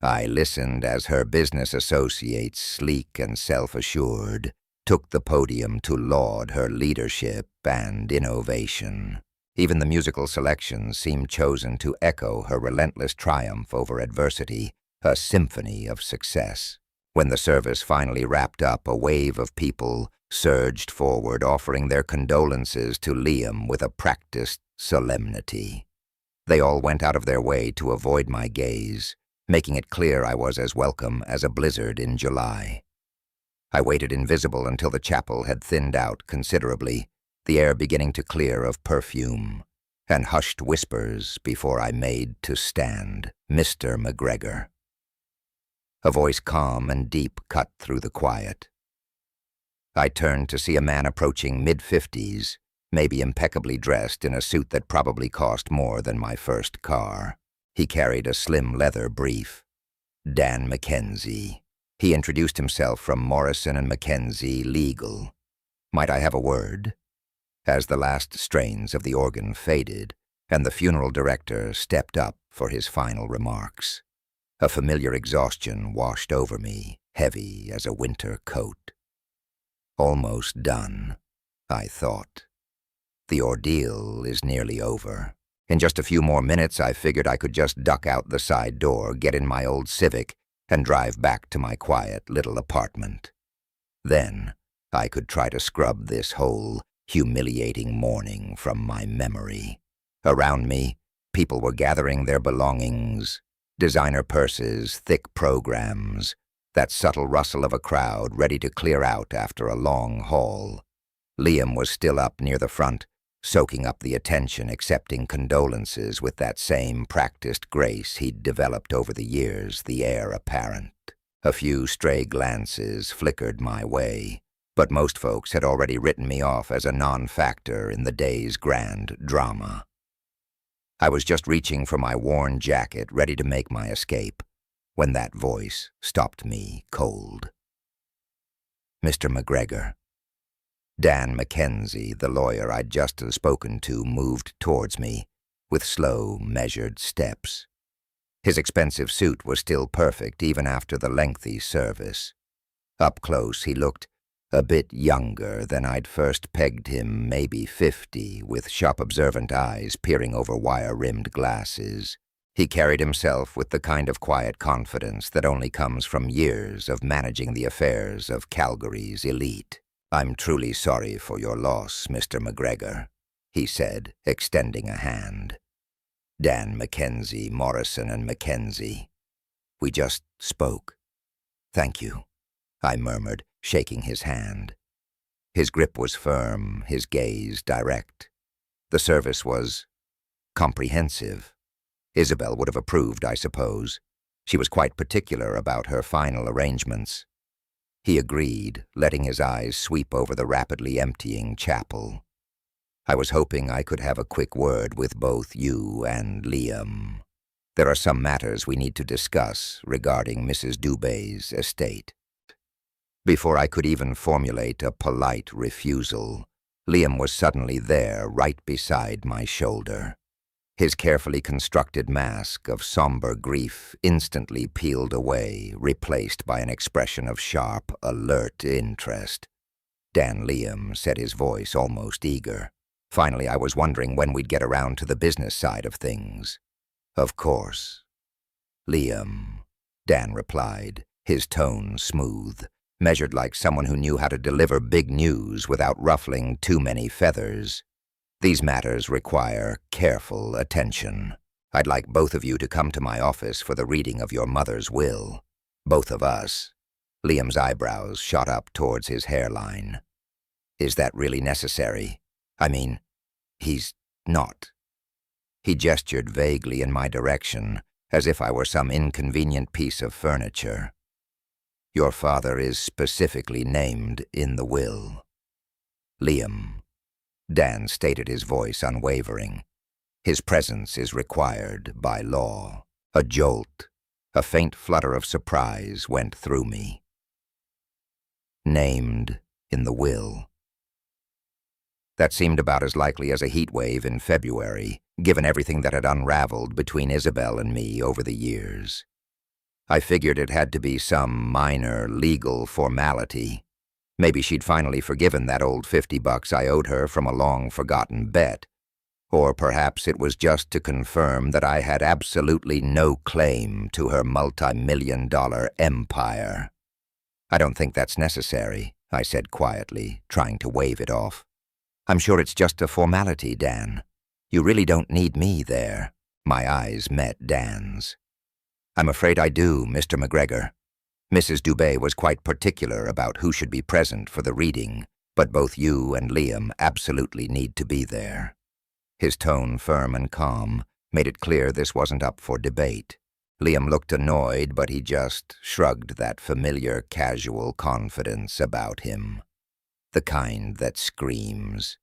I listened as her business associates, sleek and self-assured, took the podium to laud her leadership and innovation. Even the musical selections seemed chosen to echo her relentless triumph over adversity, a symphony of success. When the service finally wrapped up, a wave of people surged forward, offering their condolences to Liam with a practiced solemnity. They all went out of their way to avoid my gaze, making it clear I was as welcome as a blizzard in July. I waited invisible until the chapel had thinned out considerably, the air beginning to clear of perfume, and hushed whispers before I made to stand, Mr. McGregor. A voice calm and deep cut through the quiet. I turned to see a man approaching mid-50s, maybe impeccably dressed in a suit that probably cost more than my first car. He carried a slim leather brief. Dan Mackenzie. He introduced himself from Morrison & Mackenzie Legal. Might I have a word? As the last strains of the organ faded, and the funeral director stepped up for his final remarks. A familiar exhaustion washed over me, heavy as a winter coat. Almost done, I thought. The ordeal is nearly over. In just a few more minutes, I figured I could just duck out the side door, get in my old Civic, and drive back to my quiet little apartment. Then, I could try to scrub this whole humiliating morning from my memory. Around me, people were gathering their belongings, designer purses, thick programs, that subtle rustle of a crowd ready to clear out after a long haul. Liam was still up near the front, soaking up the attention, accepting condolences with that same practiced grace he'd developed over the years, the heir apparent. A few stray glances flickered my way, but most folks had already written me off as a non-factor in the day's grand drama. I was just reaching for my worn jacket, ready to make my escape, when that voice stopped me cold. Mr. McGregor. Dan Mackenzie, the lawyer I'd just spoken to, moved towards me, with slow, measured steps. His expensive suit was still perfect even after the lengthy service. Up close, he looked a bit younger than I'd first pegged him, maybe 50, with sharp-observant eyes peering over wire-rimmed glasses. He carried himself with the kind of quiet confidence that only comes from years of managing the affairs of Calgary's elite. "I'm truly sorry for your loss, Mr. McGregor," he said, extending a hand. Dan Mackenzie, Morrison & Mackenzie. We just spoke. "Thank you," I murmured, shaking his hand. His grip was firm, his gaze direct. The service was comprehensive. Isabelle would have approved, I suppose. She was quite particular about her final arrangements. He agreed, letting his eyes sweep over the rapidly emptying chapel. "I was hoping I could have a quick word with both you and Liam. There are some matters we need to discuss regarding Mrs. Dubé's estate." Before I could even formulate a polite refusal, Liam was suddenly there, right beside my shoulder. His carefully constructed mask of somber grief instantly peeled away, replaced by an expression of sharp, alert interest. Dan Liam said, his voice almost eager. "Finally, I was wondering when we'd get around to the business side of things." "Of course." "Liam," Dan replied, his tone smooth, measured like someone who knew how to deliver big news without ruffling too many feathers. "These matters require careful attention. I'd like both of you to come to my office for the reading of your mother's will. Both of us." Liam's eyebrows shot up towards his hairline. "Is that really necessary? I mean, he's not." He gestured vaguely in my direction, as if I were some inconvenient piece of furniture. "Your father is specifically named in the will." "Liam." Dan stated, his voice unwavering. "His presence is required by law." A jolt, a faint flutter of surprise went through me. Named in the will. That seemed about as likely as a heat wave in February, given everything that had unraveled between Isabelle and me over the years. I figured it had to be some minor legal formality. Maybe she'd finally forgiven that old $50 I owed her from a long-forgotten bet. Or perhaps it was just to confirm that I had absolutely no claim to her multi-million-dollar empire. "I don't think that's necessary," I said quietly, trying to wave it off. "I'm sure it's just a formality, Dan. You really don't need me there." My eyes met Dan's. "I'm afraid I do, Mr. McGregor. Mrs. Dubé was quite particular about who should be present for the reading, but both you and Liam absolutely need to be there." His tone, firm and calm, made it clear this wasn't up for debate. Liam looked annoyed, but he just shrugged that familiar, casual confidence about him. The kind that screams,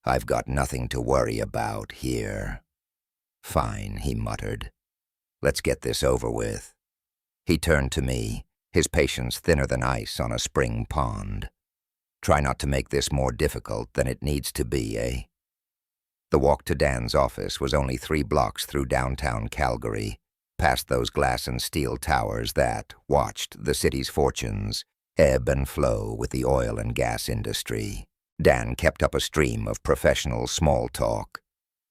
"I've got nothing to worry about here." "Fine," he muttered. "Let's get this over with." He turned to me, his patience thinner than ice on a spring pond. "Try not to make this more difficult than it needs to be, eh?" The walk to Dan's office was only 3 blocks through downtown Calgary, past those glass and steel towers that watched the city's fortunes ebb and flow with the oil and gas industry. Dan kept up a stream of professional small talk.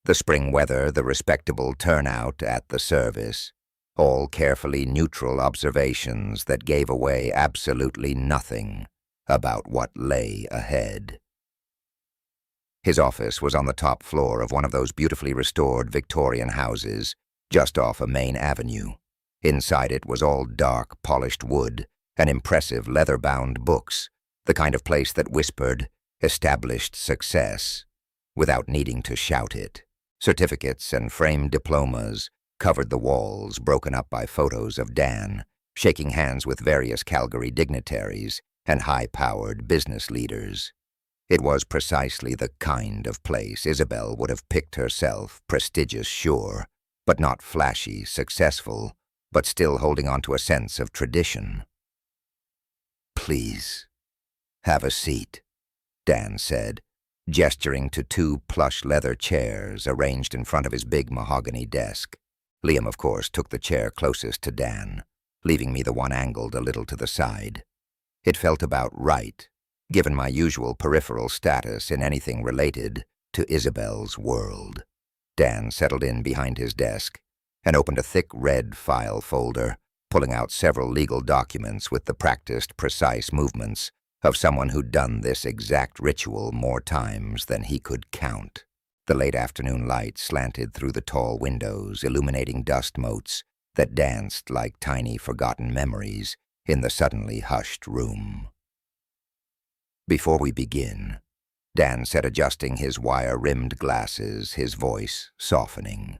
The spring weather, the respectable turnout at the service, all carefully neutral observations that gave away absolutely nothing about what lay ahead. His office was on the top floor of one of those beautifully restored Victorian houses just off a main avenue. Inside it was all dark, polished wood and impressive leather-bound books, the kind of place that whispered established success without needing to shout it. Certificates and framed diplomas covered the walls, broken up by photos of Dan, shaking hands with various Calgary dignitaries and high-powered business leaders. It was precisely the kind of place Isabelle would have picked herself, prestigious, sure, but not flashy, successful, but still holding on to a sense of tradition. "Please, have a seat," Dan said, gesturing to 2 plush leather chairs arranged in front of his big mahogany desk. Liam, of course, took the chair closest to Dan, leaving me the one angled a little to the side. It felt about right, given my usual peripheral status in anything related to Isabelle's world. Dan settled in behind his desk and opened a thick red file folder, pulling out several legal documents with the practiced, precise movements of someone who'd done this exact ritual more times than he could count. The late afternoon light slanted through the tall windows, illuminating dust motes that danced like tiny forgotten memories in the suddenly hushed room. "Before we begin," Dan said, adjusting his wire-rimmed glasses, his voice softening,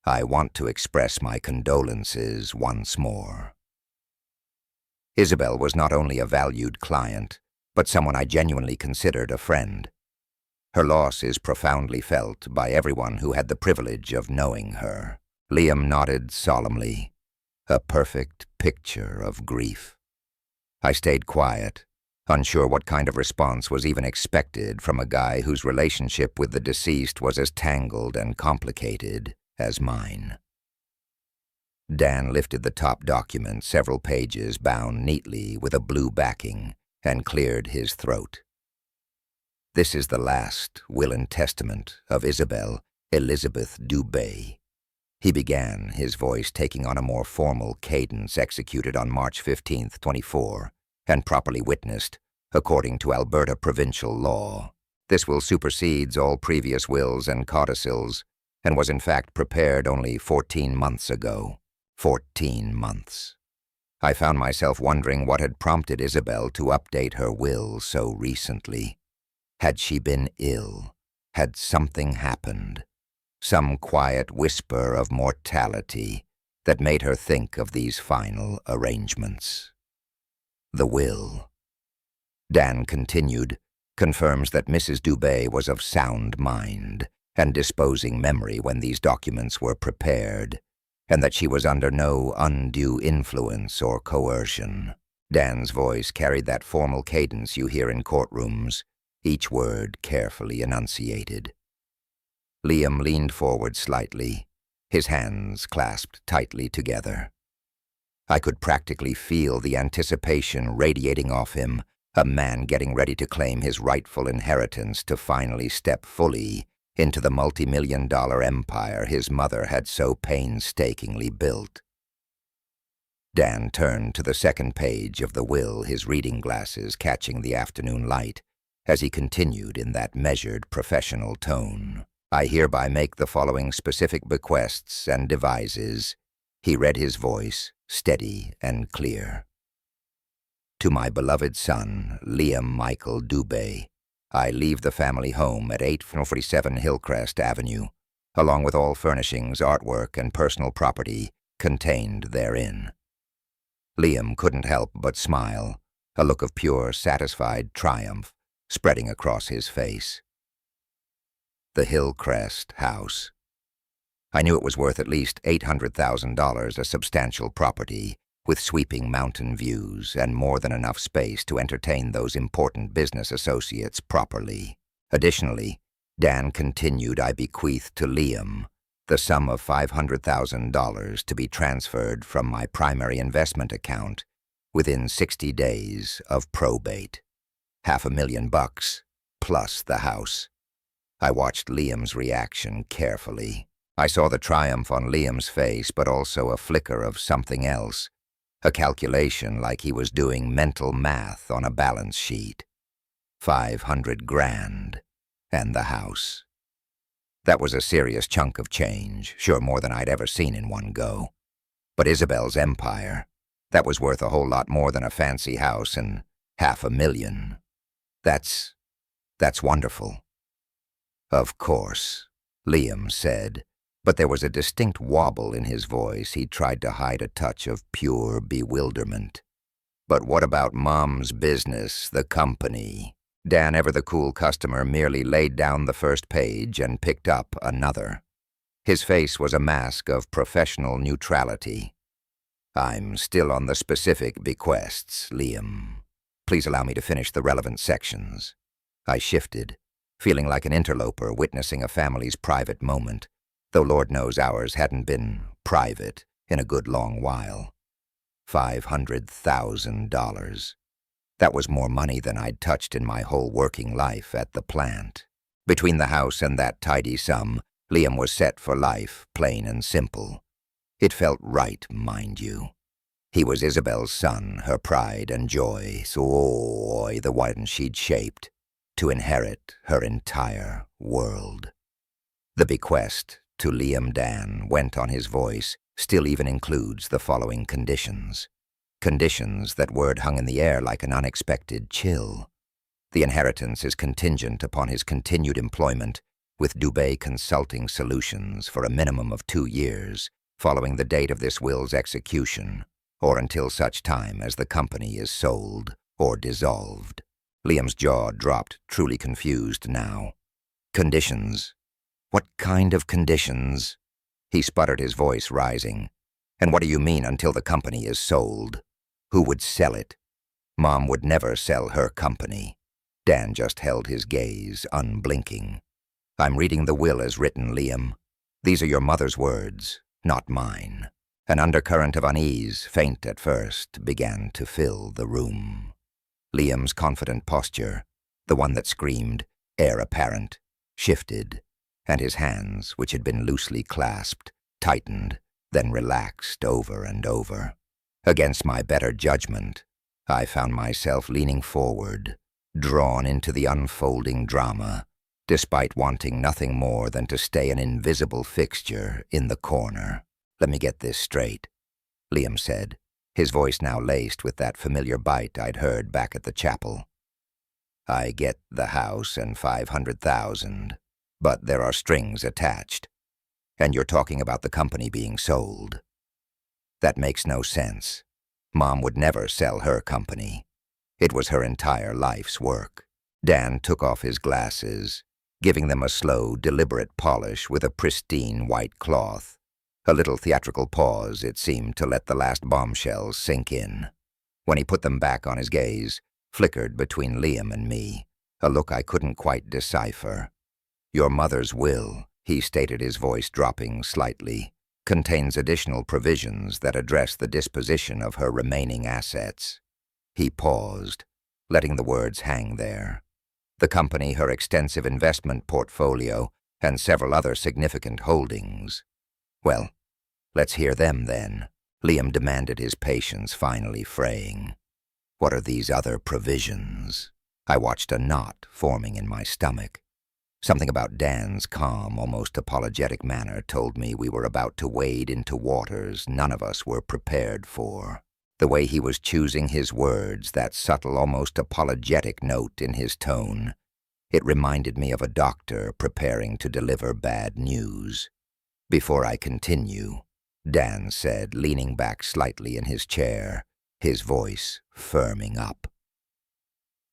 "I want to express my condolences once more. Isabelle was not only a valued client, but someone I genuinely considered a friend. Her loss is profoundly felt by everyone who had the privilege of knowing her." Liam nodded solemnly, a perfect picture of grief. I stayed quiet, unsure what kind of response was even expected from a guy whose relationship with the deceased was as tangled and complicated as mine. Dan lifted the top document, several pages bound neatly with a blue backing, and cleared his throat. "This is the last will and testament of Isabelle Elizabeth Dubé," he began, his voice taking on a more formal cadence, executed on March 15th, 24, and properly witnessed, according to Alberta provincial law. This will supersedes all previous wills and codicils, and was in fact prepared only 14 months ago. 14 months. I found myself wondering what had prompted Isabelle to update her will so recently. Had she been ill? Had something happened? Some quiet whisper of mortality that made her think of these final arrangements. The will, Dan continued, confirms that Mrs. Dubé was of sound mind and disposing memory when these documents were prepared, and that she was under no undue influence or coercion. Dan's voice carried that formal cadence you hear in courtrooms, each word carefully enunciated. Liam leaned forward slightly, his hands clasped tightly together. I could practically feel the anticipation radiating off him, a man getting ready to claim his rightful inheritance, to finally step fully into the multi-million-dollar empire his mother had so painstakingly built. Dan turned to the second page of the will, his reading glasses catching the afternoon light, as he continued in that measured, professional tone. I hereby make the following specific bequests and devises. He read his voice, steady and clear. To my beloved son, Liam Michael Dubé, I leave the family home at 847 Hillcrest Avenue, along with all furnishings, artwork, and personal property contained therein. Liam couldn't help but smile, a look of pure, satisfied triumph spreading across his face. The Hillcrest house. I knew it was worth at least $800,000, a substantial property with sweeping mountain views and more than enough space to entertain those important business associates properly. Additionally, Dan continued, I bequeath to Liam the sum of $500,000 to be transferred from my primary investment account within 60 days of probate. $500,000 plus the house. I watched Liam's reaction carefully. I saw the triumph on Liam's face, but also a flicker of something else, a calculation like he was doing mental math on a balance sheet. 500 grand and the house. That was a serious chunk of change, sure more than I'd ever seen in one go. But Isabelle's empire, that was worth a whole lot more than a fancy house and $500,000. That's wonderful. Of course, Liam said, but there was a distinct wobble in his voice. He tried to hide a touch of pure bewilderment. But what about Mom's business, the company? Dan, ever the cool customer, merely laid down the first page and picked up another. His face was a mask of professional neutrality. I'm still on the specific bequests, Liam. Please allow me to finish the relevant sections. I shifted, feeling like an interloper witnessing a family's private moment, though Lord knows ours hadn't been private in a good long while. $500,000. That was more money than I'd touched in my whole working life at the plant. Between the house and that tidy sum, Liam was set for life, plain and simple. It felt right, mind you. He was Isabelle's son, her pride and joy, so the one she'd shaped, to inherit her entire world. The bequest to Liam Dan went on his voice, still even includes the following conditions. Conditions, that word hung in the air like an unexpected chill. The inheritance is contingent upon his continued employment with Dubé Consulting Solutions for a minimum of 2 years, following the date of this will's execution, or until such time as the company is sold or dissolved. Liam's jaw dropped, truly confused now. Conditions? What kind of conditions? He sputtered, his voice rising. And what do you mean, until the company is sold? Who would sell it? Mom would never sell her company. Dan just held his gaze, unblinking. I'm reading the will as written, Liam. These are your mother's words, not mine. An undercurrent of unease, faint at first, began to fill the room. Liam's confident posture, the one that screamed, heir apparent, shifted, and his hands, which had been loosely clasped, tightened, then relaxed over and over. Against my better judgment, I found myself leaning forward, drawn into the unfolding drama, despite wanting nothing more than to stay an invisible fixture in the corner. Let me get this straight, Liam said, his voice now laced with that familiar bite I'd heard back at the chapel. I get the house and 500,000, but there are strings attached. And you're talking about the company being sold. That makes no sense. Mom would never sell her company. It was her entire life's work. Dan took off his glasses, giving them a slow, deliberate polish with a pristine white cloth. A little theatrical pause, it seemed, to let the last bombshells sink in. When he put them back on his gaze, flickered between Liam and me, a look I couldn't quite decipher. Your mother's will, he stated, his voice dropping slightly, contains additional provisions that address the disposition of her remaining assets. He paused, letting the words hang there. The company, her extensive investment portfolio, and several other significant holdings. Well, let's hear them then, Liam demanded, his patience finally fraying. What are these other provisions? I watched a knot forming in my stomach. Something about Dan's calm, almost apologetic manner told me we were about to wade into waters none of us were prepared for. The way he was choosing his words, that subtle, almost apologetic note in his tone, it reminded me of a doctor preparing to deliver bad news. Before I continue, Dan said, leaning back slightly in his chair, his voice firming up.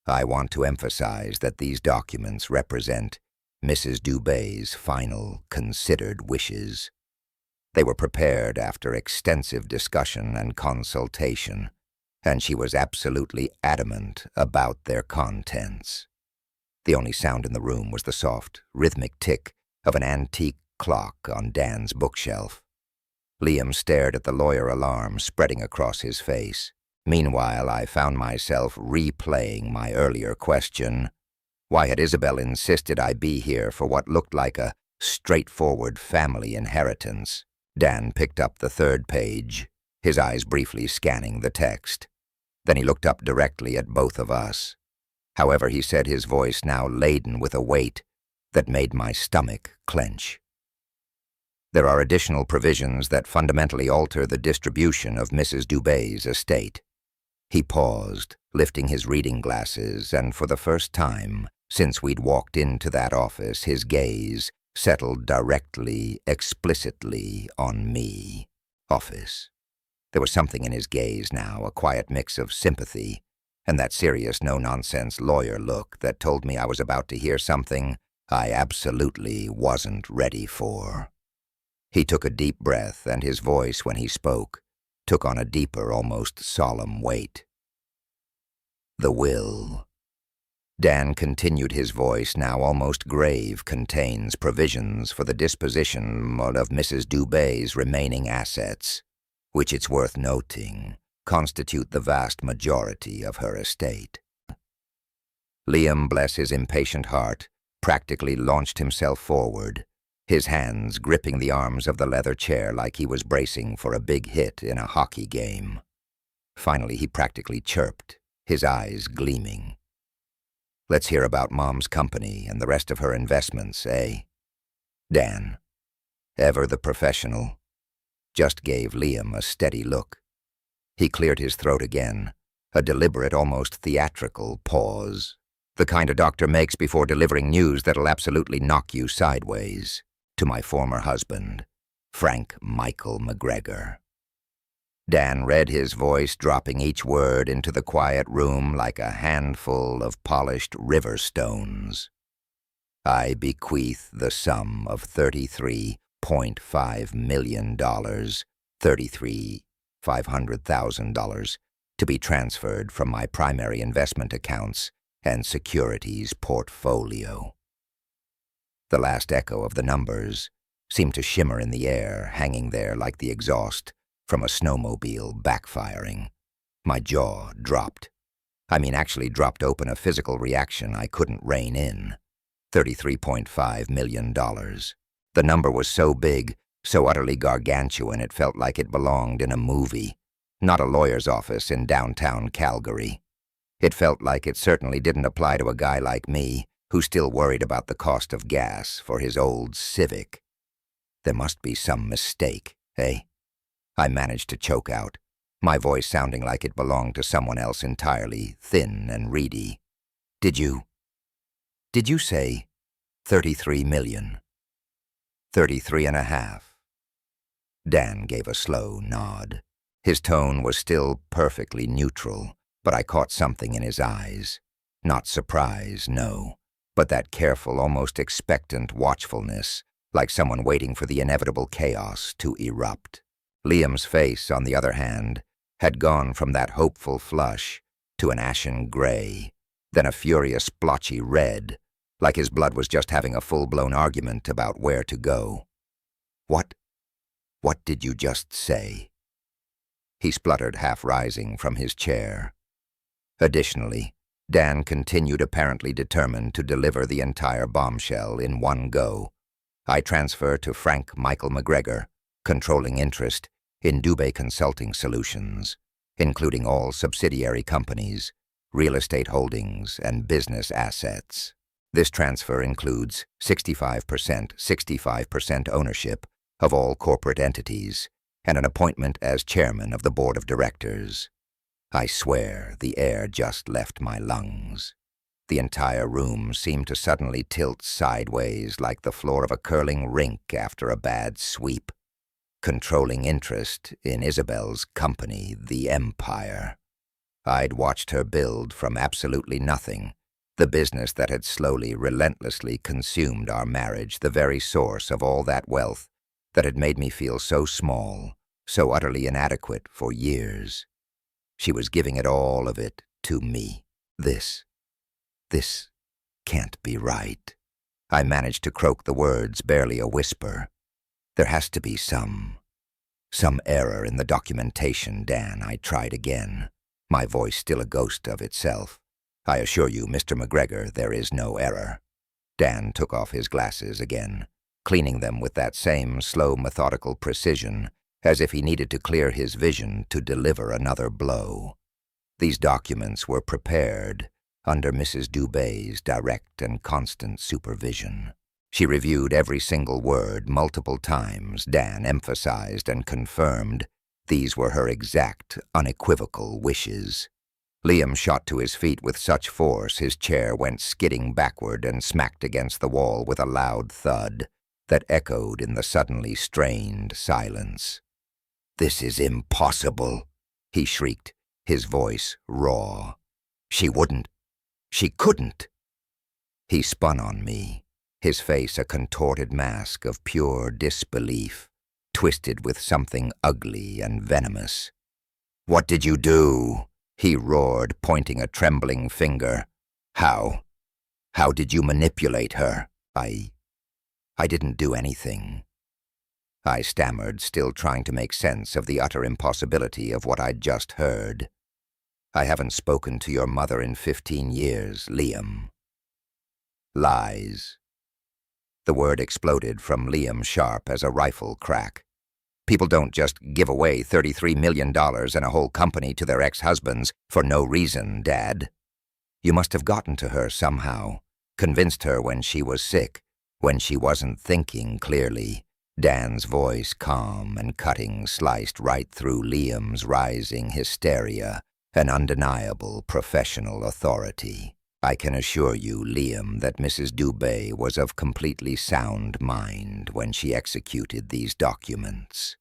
I want to emphasize that these documents represent Mrs. Dubé's final, considered wishes. They were prepared after extensive discussion and consultation, and she was absolutely adamant about their contents. The only sound in the room was the soft, rhythmic tick of an antique clock on Dan's bookshelf. Liam stared at the lawyer, alarm spreading across his face. Meanwhile, I found myself replaying my earlier question. Why had Isabelle insisted I be here for what looked like a straightforward family inheritance? Dan picked up the third page, his eyes briefly scanning the text. Then he looked up directly at both of us. However, he said, his voice now laden with a weight that made my stomach clench. There are additional provisions that fundamentally alter the distribution of Mrs. Dubé's estate. He paused, lifting his reading glasses, and for the first time since we'd walked into that office, his gaze settled directly, explicitly on me. Office. There was something in his gaze now, a quiet mix of sympathy and that serious, no-nonsense lawyer look that told me I was about to hear something I absolutely wasn't ready for. He took a deep breath, and his voice, when he spoke, took on a deeper, almost solemn weight. The will. Dan continued, his voice, now almost grave, contains provisions for the disposition of Mrs. Dubé's remaining assets, which, it's worth noting, constitute the vast majority of her estate. Liam, bless his impatient heart, practically launched himself forward, his hands gripping the arms of the leather chair like he was bracing for a big hit in a hockey game. Finally, he practically chirped, his eyes gleaming. Let's hear about Mom's company and the rest of her investments, eh? Dan, ever the professional, just gave Liam a steady look. He cleared his throat again, a deliberate, almost theatrical pause, the kind a doctor makes before delivering news that'll absolutely knock you sideways. To my former husband, Frank Michael McGregor. Dan read, his voice dropping each word into the quiet room like a handful of polished river stones. I bequeath the sum of $33.5 million, $500,000, to be transferred from my primary investment accounts and securities portfolio. The last echo of the numbers seemed to shimmer in the air, hanging there like the exhaust from a snowmobile backfiring. My jaw dropped. Actually dropped open, a physical reaction I couldn't rein in. $33.5 million. The number was so big, so utterly gargantuan, it felt like it belonged in a movie, not a lawyer's office in downtown Calgary. It felt like it certainly didn't apply to a guy like me, who's still worried about the cost of gas for his old Civic. There must be some mistake, eh? I managed to choke out, my voice sounding like it belonged to someone else entirely, thin and reedy. Did you say 33 million? 33.5. Dan gave a slow nod. His tone was still perfectly neutral, but I caught something in his eyes. Not surprise, no, but that careful, almost expectant watchfulness, like someone waiting for the inevitable chaos to erupt. Liam's face, on the other hand, had gone from that hopeful flush to an ashen gray, then a furious, blotchy red, like his blood was just having a full-blown argument about where to go. What did you just say? He spluttered, half rising from his chair. Additionally, Dan continued, apparently determined to deliver the entire bombshell in one go. I transfer to Frank Michael McGregor, controlling interest in Dubé Consulting Solutions, including all subsidiary companies, real estate holdings, and business assets. This transfer includes 65% ownership of all corporate entities and an appointment as chairman of the board of directors. I swear the air just left my lungs. The entire room seemed to suddenly tilt sideways like the floor of a curling rink after a bad sweep. Controlling interest in Isabelle's company, the Empire. I'd watched her build from absolutely nothing, the business that had slowly, relentlessly consumed our marriage, the very source of all that wealth that had made me feel so small, so utterly inadequate for years. She was giving it all of it to me. This can't be right. I managed to croak the words, barely a whisper. There has to be some error in the documentation, Dan. I tried again, my voice still a ghost of itself. I assure you, Mr. McGregor, there is no error. Dan took off his glasses again, cleaning them with that same slow, methodical precision, as if he needed to clear his vision to deliver another blow. These documents were prepared under Mrs. Dubé's direct and constant supervision. She reviewed every single word multiple times. Dan emphasized and confirmed these were her exact, unequivocal wishes. Liam shot to his feet with such force his chair went skidding backward and smacked against the wall with a loud thud that echoed in the suddenly strained silence. "This is impossible," he shrieked, his voice raw. "She wouldn't. She couldn't." He spun on me, his face a contorted mask of pure disbelief, twisted with something ugly and venomous. "What did you do?" he roared, pointing a trembling finger. How did you manipulate her?" I didn't do anything," I stammered, still trying to make sense of the utter impossibility of what I'd just heard. "I haven't spoken to your mother in 15 years, Liam." "Lies." The word exploded from Liam sharp as a rifle crack. "People don't just give away $33 million and a whole company to their ex-husbands for no reason, Dad. You must have gotten to her somehow, convinced her when she was sick, when she wasn't thinking clearly." Dan's voice, calm and cutting, sliced right through Liam's rising hysteria, an undeniable professional authority. "I can assure you, Liam, that Mrs. Dubé was of completely sound mind when she executed these documents.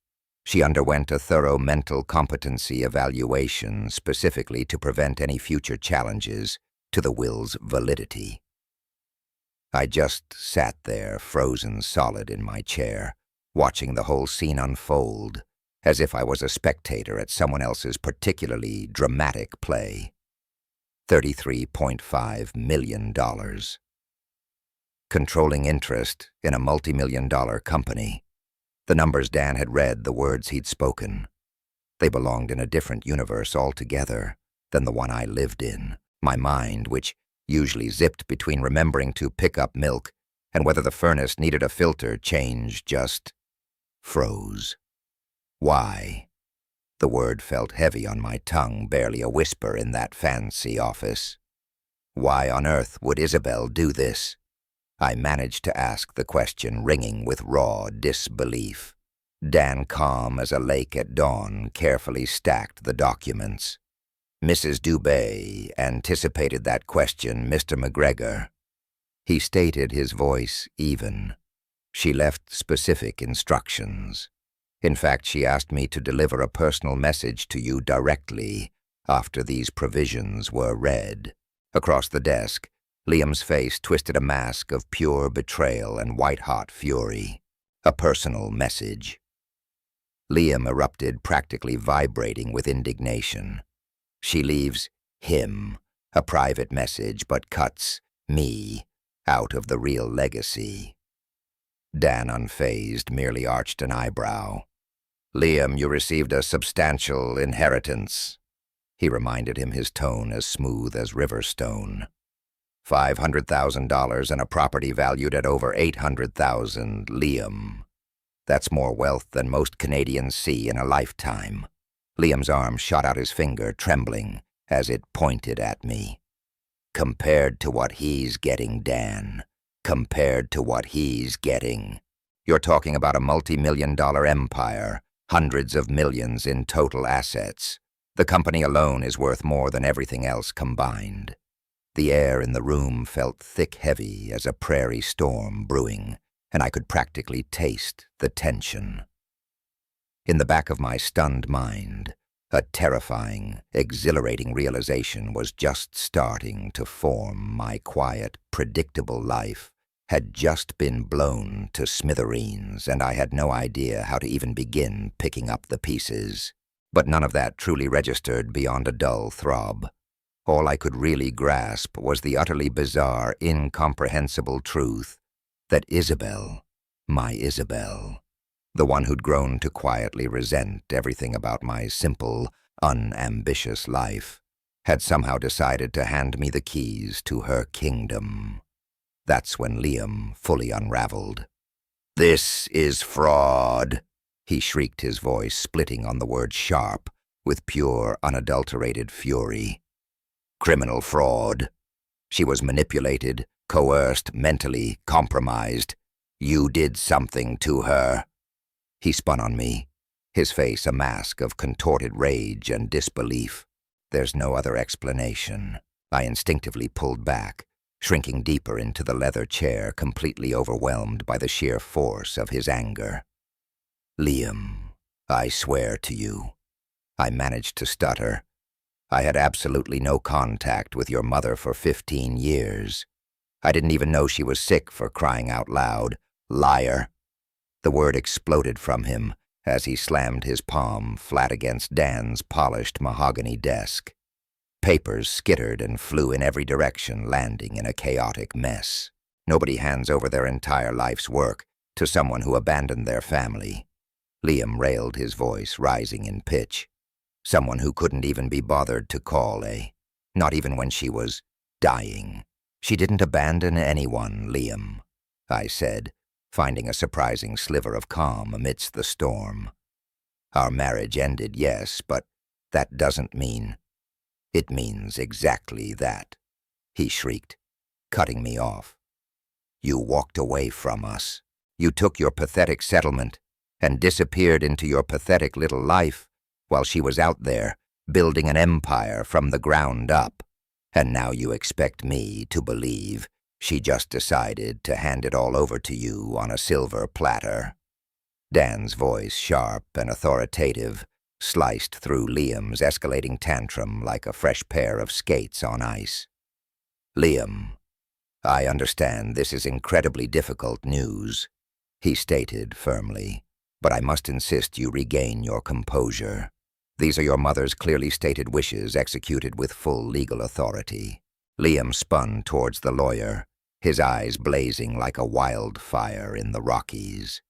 She underwent a thorough mental competency evaluation specifically to prevent any future challenges to the will's validity." I just sat there, frozen solid in my chair, watching the whole scene unfold, as if I was a spectator at someone else's particularly dramatic play. $33.5 million. Controlling interest in a multi-million-dollar company. The numbers Dan had read, the words he'd spoken. They belonged in a different universe altogether than the one I lived in. My mind, which usually zipped between remembering to pick up milk and whether the furnace needed a filter change, just froze. Why? The word felt heavy on my tongue, barely a whisper in that fancy office. Why on earth would Isabelle do this? I managed to ask the question, ringing with raw disbelief. Dan, calm as a lake at dawn, carefully stacked the documents. Mrs. Dubé anticipated that question, Mr. McGregor. He stated, his voice even. She left specific instructions. In fact, she asked me to deliver a personal message to you directly after these provisions were read. Across the desk, Liam's face twisted a mask of pure betrayal and white-hot fury. A personal message. Liam erupted, practically vibrating with indignation. She leaves him a private message, but cuts me out of the real legacy. Dan, unfazed, merely arched an eyebrow. Liam, you received a substantial inheritance. He reminded him, his tone as smooth as river stone. $500,000 and a property valued at over $800,000, Liam. That's more wealth than most Canadians see in a lifetime. Liam's arm shot out his finger, trembling, as it pointed at me. Compared to what he's getting, Dan. Compared to what he's getting. You're talking about a multi-million-dollar empire, hundreds of millions in total assets. The company alone is worth more than everything else combined. The air in the room felt thick-heavy as a prairie storm brewing, and I could practically taste the tension. In the back of my stunned mind, a terrifying, exhilarating realization was just starting to form. My quiet, predictable life had just been blown to smithereens, and I had no idea how to even begin picking up the pieces. But none of that truly registered beyond a dull throb. All I could really grasp was the utterly bizarre, incomprehensible truth that Isabelle, my Isabelle, the one who'd grown to quietly resent everything about my simple, unambitious life, had somehow decided to hand me the keys to her kingdom. That's when Liam fully unraveled. "This is fraud," he shrieked, his voice splitting on the word sharp with pure, unadulterated fury. "Criminal fraud. She was manipulated, coerced, mentally compromised. You did something to her." He spun on me, his face a mask of contorted rage and disbelief. "There's no other explanation." I instinctively pulled back, shrinking deeper into the leather chair, completely overwhelmed by the sheer force of his anger. "Liam, I swear to you," I managed to stutter, "I had absolutely no contact with your mother for 15 years. I didn't even know she was sick, for crying out loud. Liar." The word exploded from him as he slammed his palm flat against Dan's polished mahogany desk. Papers skittered and flew in every direction, landing in a chaotic mess. Nobody hands over their entire life's work to someone who abandoned their family. Liam railed, his voice rising in pitch. Someone who couldn't even be bothered to call, not even when she was dying. "She didn't abandon anyone, Liam," I said, finding a surprising sliver of calm amidst the storm. "Our marriage ended, yes, but that doesn't mean—" "It means exactly that," he shrieked, cutting me off. "You walked away from us. You took your pathetic settlement and disappeared into your pathetic little life while she was out there building an empire from the ground up. And now you expect me to believe she just decided to hand it all over to you on a silver platter." Dan's voice, sharp and authoritative, sliced through Liam's escalating tantrum like a fresh pair of skates on ice. "Liam, I understand this is incredibly difficult news," he stated firmly, "but I must insist you regain your composure. These are your mother's clearly stated wishes executed with full legal authority." Liam spun towards the lawyer, his eyes blazing like a wildfire in the Rockies.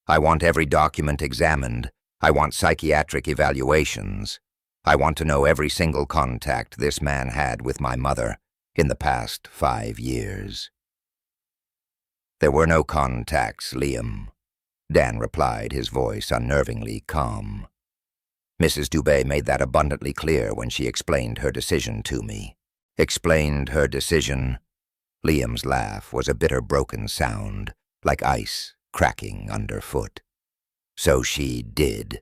"I want every document examined. I want psychiatric evaluations. I want to know every single contact this man had with my mother in the past 5 years." "There were no contacts, Liam," Dan replied, his voice unnervingly calm. "Mrs. Dubé made that abundantly clear when she explained her decision to me." "Explained her decision?" Liam's laugh was a bitter, broken sound, like ice cracking underfoot. "So she did.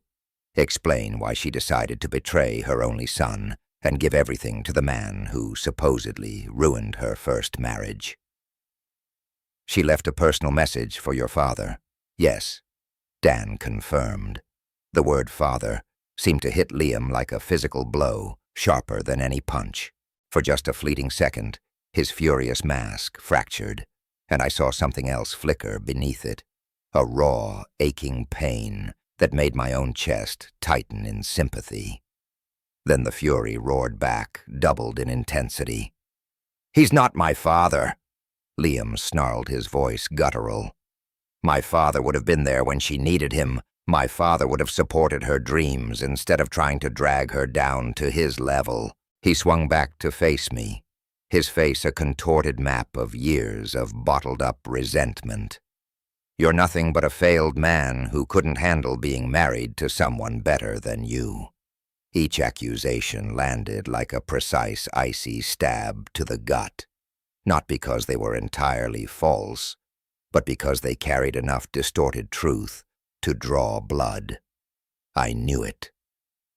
Explain why she decided to betray her only son and give everything to the man who supposedly ruined her first marriage." "She left a personal message for your father." "Yes," Dan confirmed. The word father seemed to hit Liam like a physical blow, sharper than any punch. For just a fleeting second, his furious mask fractured, and I saw something else flicker beneath it, a raw, aching pain that made my own chest tighten in sympathy. Then the fury roared back, doubled in intensity. "He's not my father!" Liam snarled, his voice guttural. "My father would have been there when she needed him. My father would have supported her dreams instead of trying to drag her down to his level." He swung back to face me, his face a contorted map of years of bottled-up resentment. "You're nothing but a failed man who couldn't handle being married to someone better than you." Each accusation landed like a precise, icy stab to the gut, not because they were entirely false, but because they carried enough distorted truth to draw blood. I knew it.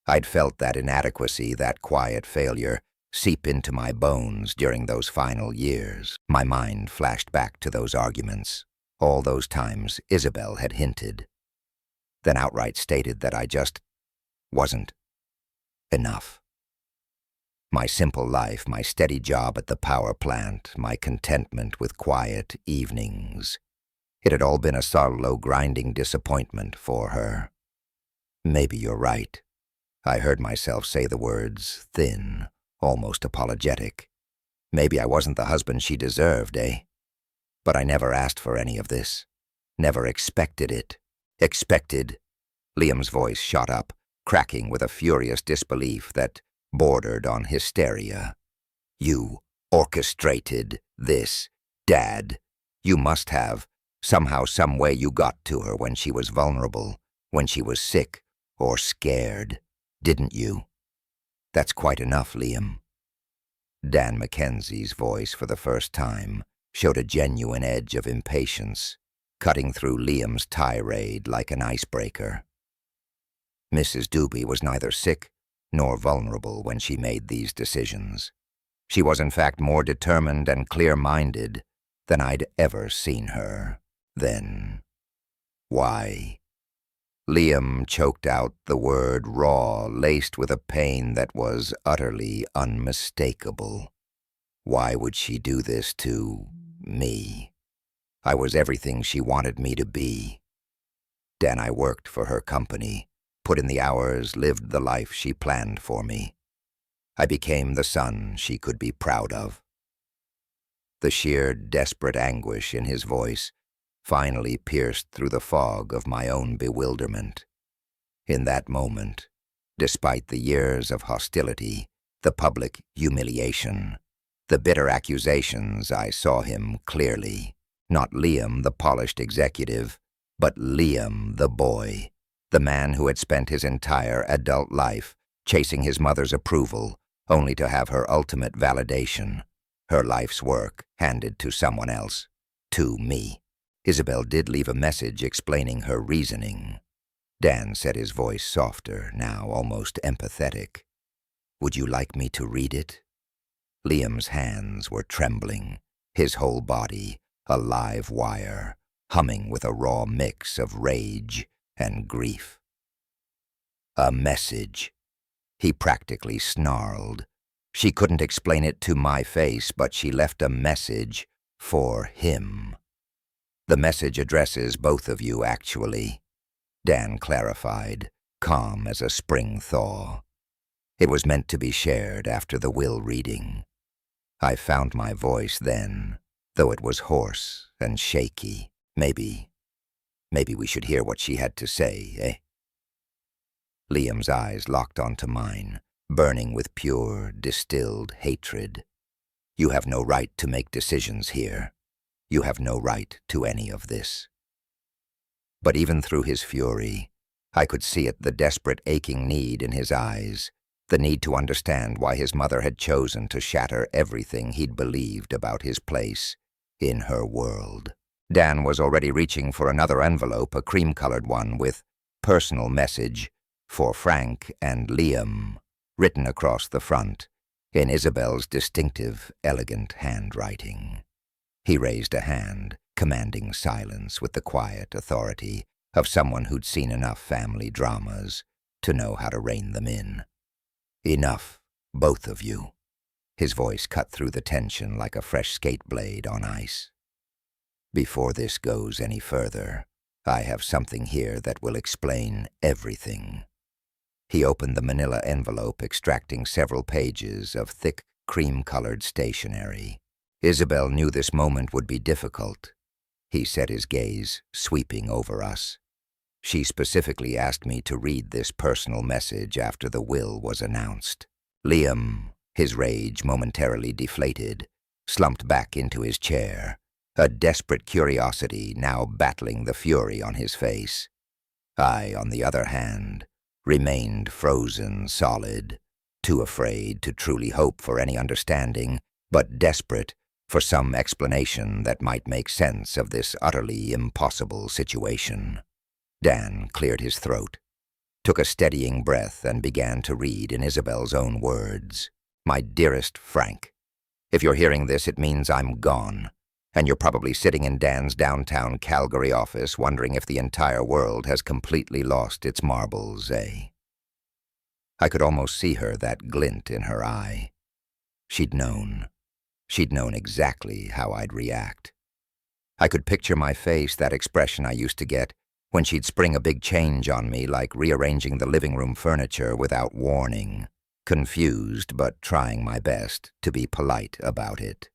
I'd felt that inadequacy, that quiet failure, seep into my bones during those final years. My mind flashed back to those arguments, all those times Isabelle had hinted, then outright stated that I just wasn't enough. My simple life, my steady job at the power plant, my contentment with quiet evenings, it had all been a slow, grinding disappointment for her. Maybe you're right. I heard myself say the words, thin, almost apologetic. Maybe I wasn't the husband she deserved, eh? But I never asked for any of this. Never expected it. Expected. Liam's voice shot up, cracking with a furious disbelief that bordered on hysteria. You orchestrated this, Dad. You must have. Somehow, some way you got to her when she was vulnerable, when she was sick or scared. Didn't you? That's quite enough, Liam. Dan Mackenzie's voice, for the first time, showed a genuine edge of impatience, cutting through Liam's tirade like an icebreaker. Mrs. Doobie was neither sick nor vulnerable when she made these decisions. She was in fact more determined and clear-minded than I'd ever seen her. Then, why? Liam choked out the word raw, laced with a pain that was utterly unmistakable. Why would she do this to me? I was everything she wanted me to be. Then I worked for her company, put in the hours, lived the life she planned for me. I became the son she could be proud of. The sheer, desperate anguish in his voice finally pierced through the fog of my own bewilderment. In that moment, despite the years of hostility, the public humiliation, the bitter accusations, I saw him clearly. Not Liam, the polished executive, but Liam, the boy, the man who had spent his entire adult life chasing his mother's approval, only to have her ultimate validation, her life's work, handed to someone else, to me. Isabelle did leave a message explaining her reasoning. Dan said, his voice softer, now almost empathetic. Would you like me to read it? Liam's hands were trembling, his whole body a live wire, humming with a raw mix of rage and grief. A message. He practically snarled. She couldn't explain it to my face, but she left a message for him. The message addresses both of you, actually, Dan clarified, calm as a spring thaw. It was meant to be shared after the will reading. I found my voice then, though it was hoarse and shaky. Maybe we should hear what she had to say, eh? Liam's eyes locked onto mine, burning with pure, distilled hatred. You have no right to make decisions here. You have no right to any of this. But even through his fury, I could see it, the desperate, aching need in his eyes, the need to understand why his mother had chosen to shatter everything he'd believed about his place in her world. Dan was already reaching for another envelope, a cream-colored one with personal message for Frank and Liam, written across the front in Isabelle's distinctive, elegant handwriting. He raised a hand, commanding silence with the quiet authority of someone who'd seen enough family dramas to know how to rein them in. Enough, both of you. His voice cut through the tension like a fresh skate blade on ice. Before this goes any further, I have something here that will explain everything. He opened the manila envelope, extracting several pages of thick, cream-colored stationery. Isabelle knew this moment would be difficult. He set his gaze, sweeping over us. She specifically asked me to read this personal message after the will was announced. Liam, his rage momentarily deflated, slumped back into his chair, a desperate curiosity now battling the fury on his face. I, on the other hand, remained frozen solid, too afraid to truly hope for any understanding, but desperate for some explanation that might make sense of this utterly impossible situation. Dan cleared his throat, took a steadying breath, and began to read in Isabelle's own words. My dearest Frank, if you're hearing this, it means I'm gone, and you're probably sitting in Dan's downtown Calgary office wondering if the entire world has completely lost its marbles, eh? I could almost see her, that glint in her eye. She'd known. She'd known exactly how I'd react. I could picture my face, that expression I used to get when she'd spring a big change on me, like rearranging the living room furniture without warning, confused but trying my best to be polite about it.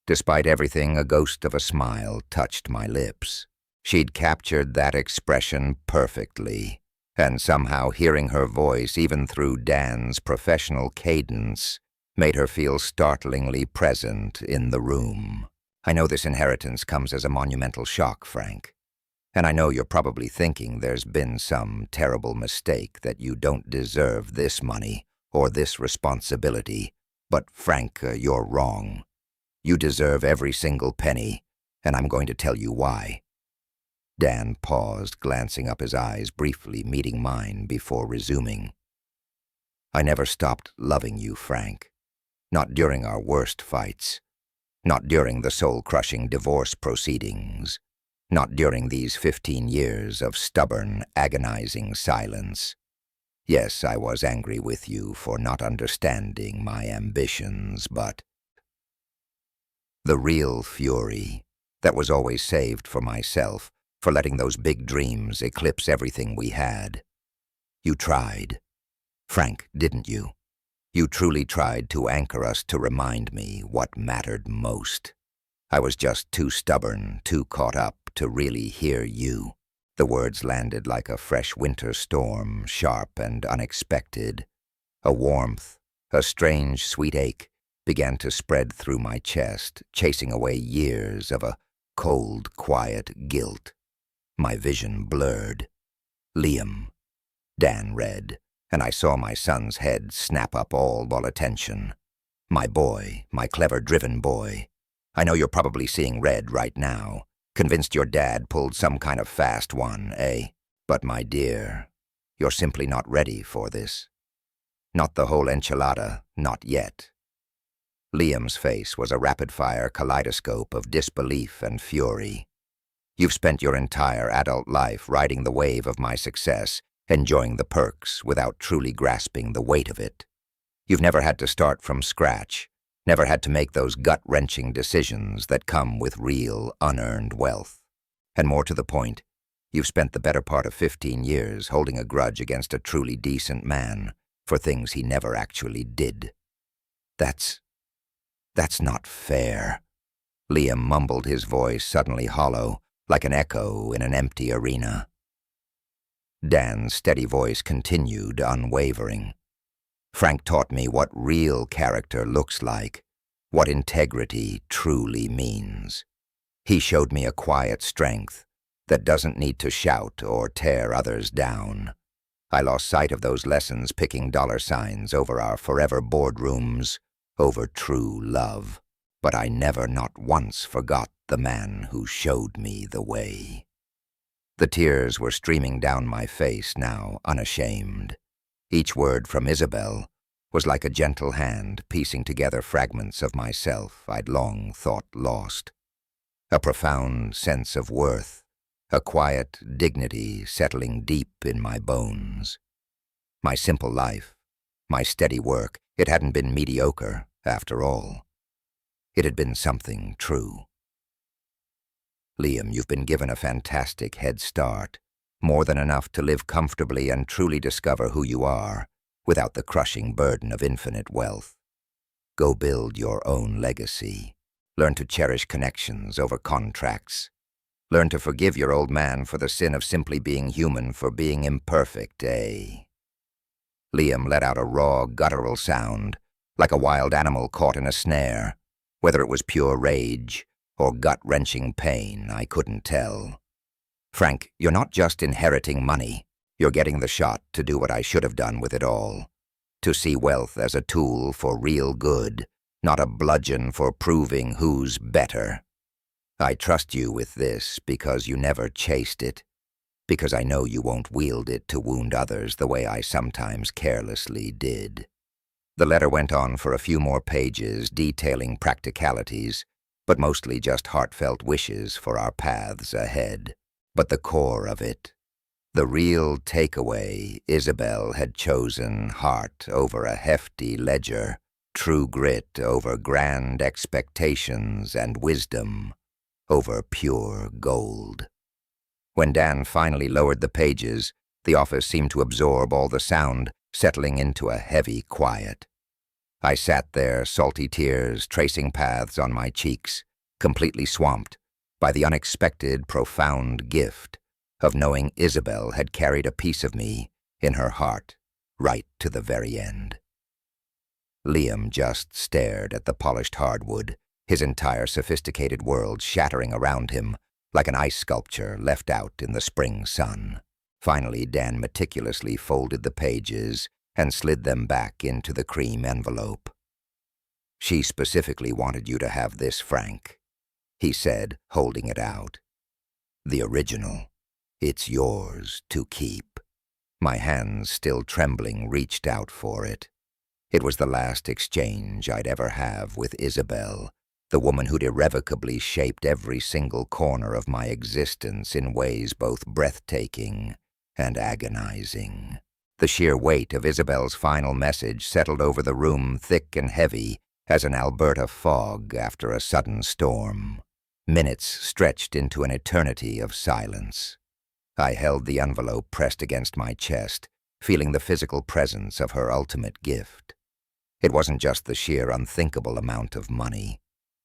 Despite everything, a ghost of a smile touched my lips. She'd captured that expression perfectly, and somehow hearing her voice, even through Dan's professional cadence, made her feel startlingly present in the room. I know this inheritance comes as a monumental shock, Frank. And I know you're probably thinking there's been some terrible mistake, that you don't deserve this money or this responsibility. But Frank, you're wrong. You deserve every single penny, and I'm going to tell you why. Dan paused, glancing up, his eyes briefly meeting mine before resuming. I never stopped loving you, Frank. Not during our worst fights. Not during the soul-crushing divorce proceedings. Not during these 15 years of stubborn, agonizing silence. Yes, I was angry with you for not understanding my ambitions, but the real fury that was always saved for myself, for letting those big dreams eclipse everything we had. You tried. Frank, didn't you? You truly tried to anchor us, to remind me what mattered most. I was just too stubborn, too caught up to really hear you. The words landed like a fresh winter storm, sharp and unexpected. A warmth, a strange sweet ache, began to spread through my chest, chasing away years of a cold, quiet guilt. My vision blurred. Liam, Dan read, and I saw my son's head snap up, all attention. My boy, my clever, driven boy. I know you're probably seeing red right now, convinced your dad pulled some kind of fast one, eh? But my dear, you're simply not ready for this. Not the whole enchilada, not yet. Liam's face was a rapid-fire kaleidoscope of disbelief and fury. You've spent your entire adult life riding the wave of my success, enjoying the perks without truly grasping the weight of it. You've never had to start from scratch, never had to make those gut-wrenching decisions that come with real, unearned wealth. And more to the point, you've spent the better part of 15 years holding a grudge against a truly decent man for things he never actually did. That's not fair. Liam mumbled, his voice suddenly hollow, like an echo in an empty arena. Dan's steady voice continued, unwavering. Frank taught me what real character looks like, what integrity truly means. He showed me a quiet strength that doesn't need to shout or tear others down. I lost sight of those lessons picking dollar signs over our forever boardrooms, over true love. But I never, not once, forgot the man who showed me the way. The tears were streaming down my face now, unashamed. Each word from Isabelle was like a gentle hand piecing together fragments of myself I'd long thought lost. A profound sense of worth, a quiet dignity settling deep in my bones. My simple life, my steady work, it hadn't been mediocre, after all. It had been something true. Liam, you've been given a fantastic head start, more than enough to live comfortably and truly discover who you are, without the crushing burden of infinite wealth. Go build your own legacy. Learn to cherish connections over contracts. Learn to forgive your old man for the sin of simply being human, for being imperfect, eh? Liam let out a raw, guttural sound, like a wild animal caught in a snare. Whether it was pure rage or gut-wrenching pain, I couldn't tell. Frank, you're not just inheriting money. You're getting the shot to do what I should have done with it all. To see wealth as a tool for real good, not a bludgeon for proving who's better. I trust you with this because you never chased it, because I know you won't wield it to wound others the way I sometimes carelessly did. The letter went on for a few more pages, detailing practicalities, but mostly just heartfelt wishes for our paths ahead. But the core of it, the real takeaway, Isabelle had chosen heart over a hefty ledger, true grit over grand expectations, and wisdom over pure gold. When Dan finally lowered the pages, the office seemed to absorb all the sound, settling into a heavy quiet. I sat there, salty tears tracing paths on my cheeks, completely swamped by the unexpected, profound gift of knowing Isabelle had carried a piece of me in her heart right to the very end. Liam just stared at the polished hardwood, his entire sophisticated world shattering around him like an ice sculpture left out in the spring sun. Finally, Dan meticulously folded the pages and slid them back into the cream envelope. "She specifically wanted you to have this, Frank," he said, holding it out. "The original. It's yours to keep." My hands, still trembling, reached out for it. It was the last exchange I'd ever have with Isabelle, the woman who'd irrevocably shaped every single corner of my existence in ways both breathtaking and agonizing. The sheer weight of Isabelle's final message settled over the room thick and heavy as an Alberta fog after a sudden storm. Minutes stretched into an eternity of silence. I held the envelope pressed against my chest, feeling the physical presence of her ultimate gift. It wasn't just the sheer unthinkable amount of money.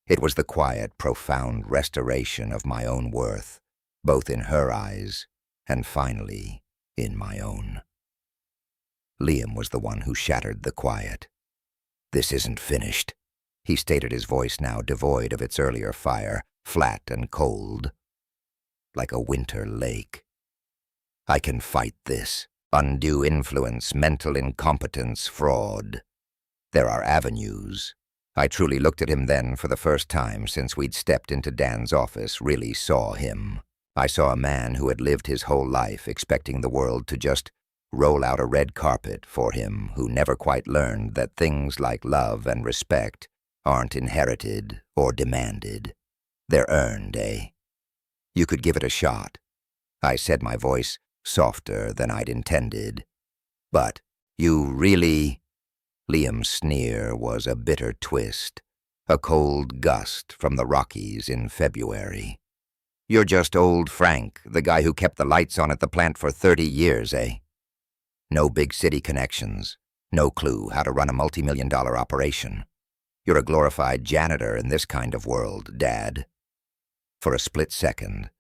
It was the quiet, profound restoration of my own worth, both in her eyes and finally in my own. Liam was the one who shattered the quiet. "This isn't finished," he stated, his voice now devoid of its earlier fire, flat and cold, like a winter lake. "I can fight this. Undue influence, mental incompetence, fraud. There are avenues." I truly looked at him then for the first time since we'd stepped into Dan's office, really saw him. I saw a man who had lived his whole life expecting the world to just roll out a red carpet for him, who never quite learned that things like love and respect aren't inherited or demanded. They're earned, eh? "You could give it a shot," I said, my voice softer than I'd intended. "But you really—" Liam's sneer was a bitter twist, a cold gust from the Rockies in February. "You're just old Frank, the guy who kept the lights on at the plant for 30 years, eh? No big city connections, no clue how to run a multi-million-dollar operation. You're a glorified janitor in this kind of world, Dad." For a split second,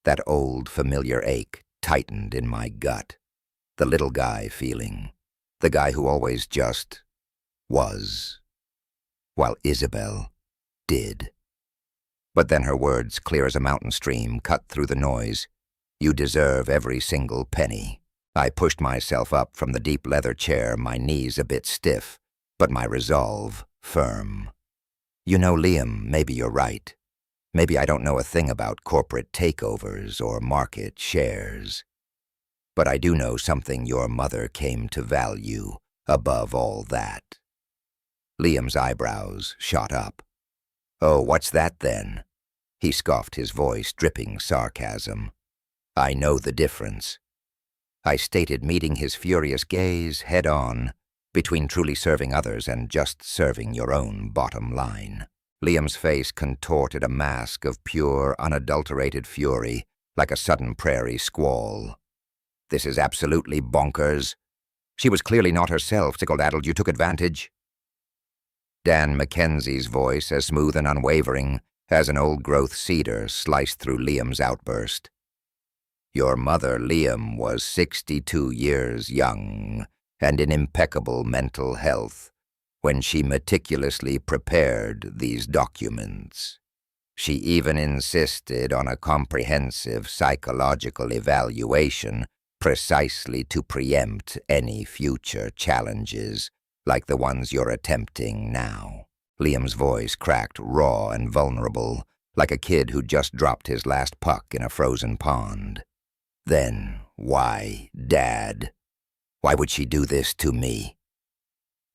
that old familiar ache tightened in my gut. The little guy feeling, the guy who always just was, while Isabelle did. But then her words, clear as a mountain stream, cut through the noise. "You deserve every single penny." I pushed myself up from the deep leather chair, my knees a bit stiff, but my resolve firm. "You know, Liam, maybe you're right. Maybe I don't know a thing about corporate takeovers or market shares. But I do know something your mother came to value above all that." Liam's eyebrows shot up. "Oh, what's that then?" He scoffed, his voice dripping sarcasm. "I know the difference," I stated, meeting his furious gaze head-on, between truly serving others and just serving your own bottom line. Liam's face contorted a mask of pure, unadulterated fury, like a sudden prairie squall. "This is absolutely bonkers. She was clearly not herself, tickle-daddled. You took advantage." Dan Mackenzie's voice, as smooth and unwavering as an old-growth cedar, sliced through Liam's outburst. "Your mother, Liam, was 62 years young and in impeccable mental health when she meticulously prepared these documents. She even insisted on a comprehensive psychological evaluation precisely to preempt any future challenges like the ones you're attempting now. Liam's voice cracked raw and vulnerable, like a kid who just dropped his last puck in a frozen pond. Then, why, Dad? Why would she do this to me?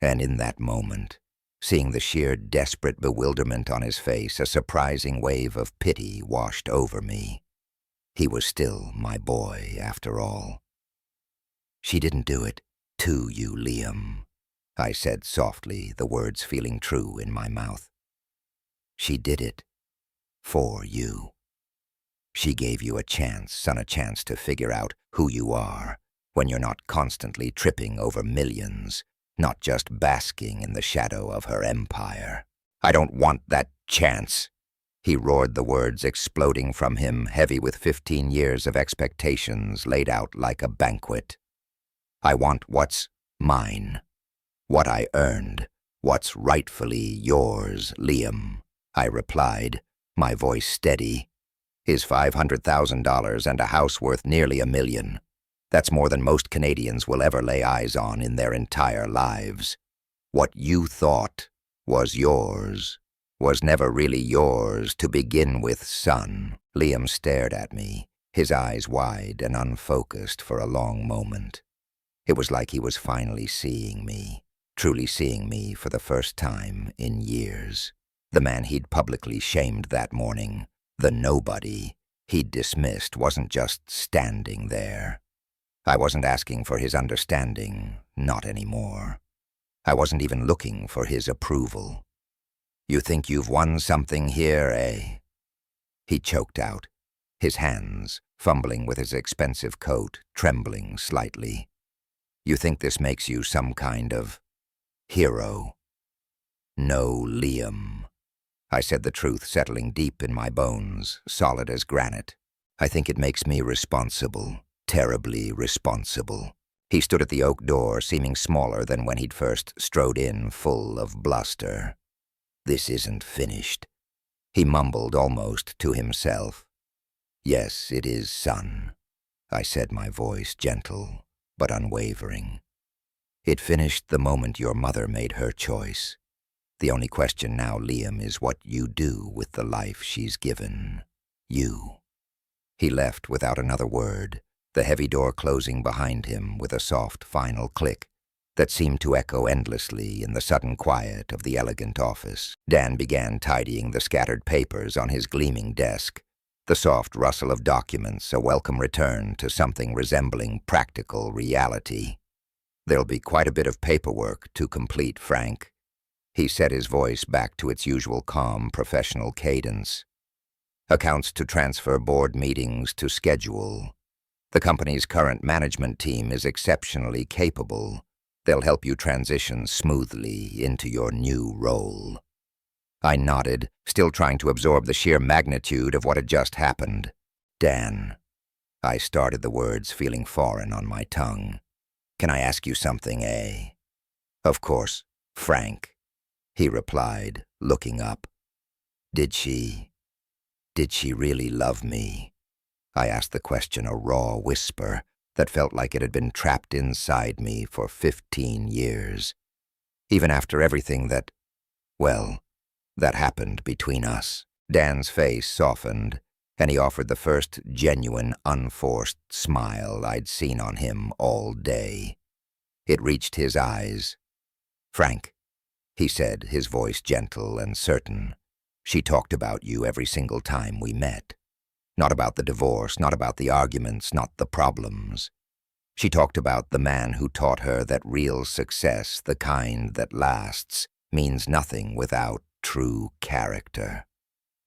And in that moment, seeing the sheer desperate bewilderment on his face, a surprising wave of pity washed over me. He was still my boy, after all. She didn't do it to you, Liam, I said softly, the words feeling true in my mouth. She did it for you. She gave you a chance to figure out who you are when you're not constantly tripping over millions, not just basking in the shadow of her empire. I don't want that chance. He roared, the words exploding from him, heavy with 15 years of expectations laid out like a banquet. I want what's mine, what I earned, what's rightfully yours, Liam, I replied, my voice steady. His $500,000 and a house worth nearly $1 million. That's more than most Canadians will ever lay eyes on in their entire lives. What you thought was yours was never really yours to begin with, son. Liam stared at me, his eyes wide and unfocused for a long moment. It was like he was finally seeing me, truly seeing me for the first time in years. The man he'd publicly shamed that morning, the nobody he'd dismissed, wasn't just standing there. I wasn't asking for his understanding, not anymore. I wasn't even looking for his approval. You think you've won something here, eh? He choked out, his hands fumbling with his expensive coat, trembling slightly. You think this makes you some kind of hero? No, Liam. I said the truth settling deep in my bones, solid as granite. I think it makes me responsible, terribly responsible. He stood at the oak door, seeming smaller than when he'd first strode in, full of bluster. This isn't finished, he mumbled almost to himself. Yes, it is, son, I said, my voice gentle but unwavering. It finished the moment your mother made her choice. The only question now, Liam, is what you do with the life she's given you. He left without another word, the heavy door closing behind him with a soft final click that seemed to echo endlessly in the sudden quiet of the elegant office. Dan began tidying the scattered papers on his gleaming desk, the soft rustle of documents a welcome return to something resembling practical reality. There'll be quite a bit of paperwork to complete, Frank. He set his voice back to its usual calm, professional cadence. Accounts to transfer, board meetings to schedule. The company's current management team is exceptionally capable. They'll help you transition smoothly into your new role. I nodded, still trying to absorb the sheer magnitude of what had just happened. Dan. I started the words, feeling foreign on my tongue. Can I ask you something, eh? Of course, Frank, he replied, looking up. Did she really love me? I asked the question, a raw whisper that felt like it had been trapped inside me for 15 years. Even after everything that happened between us. Dan's face softened, and he offered the first genuine, unforced smile I'd seen on him all day. It reached his eyes. Frank, he said, his voice gentle and certain, she talked about you every single time we met. Not about the divorce, not about the arguments, not the problems. She talked about the man who taught her that real success, the kind that lasts, means nothing without true character.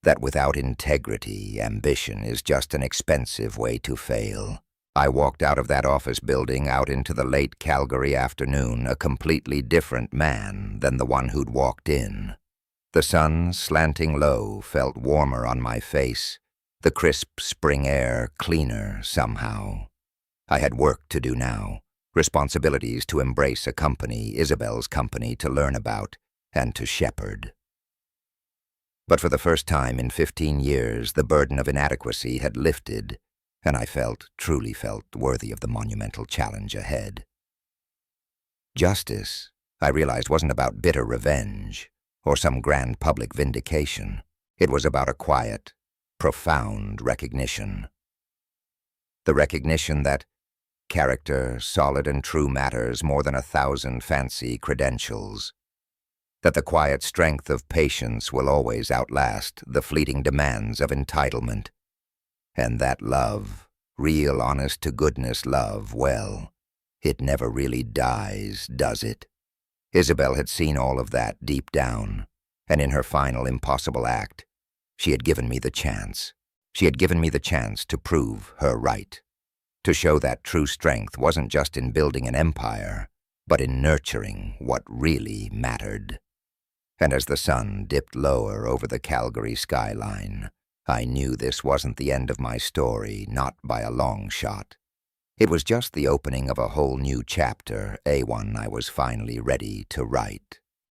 That without integrity, ambition is just an expensive way to fail. I walked out of that office building out into the late Calgary afternoon, a completely different man than the one who'd walked in. The sun, slanting low, felt warmer on my face, the crisp spring air cleaner somehow. I had work to do now, responsibilities to embrace, a company, Isabelle's company, to learn about and to shepherd. But for the first time in 15 years, the burden of inadequacy had lifted, and I truly felt, worthy of the monumental challenge ahead. Justice, I realized, wasn't about bitter revenge or some grand public vindication. It was about a quiet, profound recognition. The recognition that character, solid and true, matters more than 1,000 fancy credentials. That the quiet strength of patience will always outlast the fleeting demands of entitlement. And that love, real honest-to-goodness love, well, it never really dies, does it? Isabelle had seen all of that deep down, and in her final impossible act, she had given me the chance. She had given me the chance to prove her right, to show that true strength wasn't just in building an empire, but in nurturing what really mattered. And as the sun dipped lower over the Calgary skyline, I knew this wasn't the end of my story, not by a long shot. It was just the opening of a whole new chapter, a one I was finally ready to write.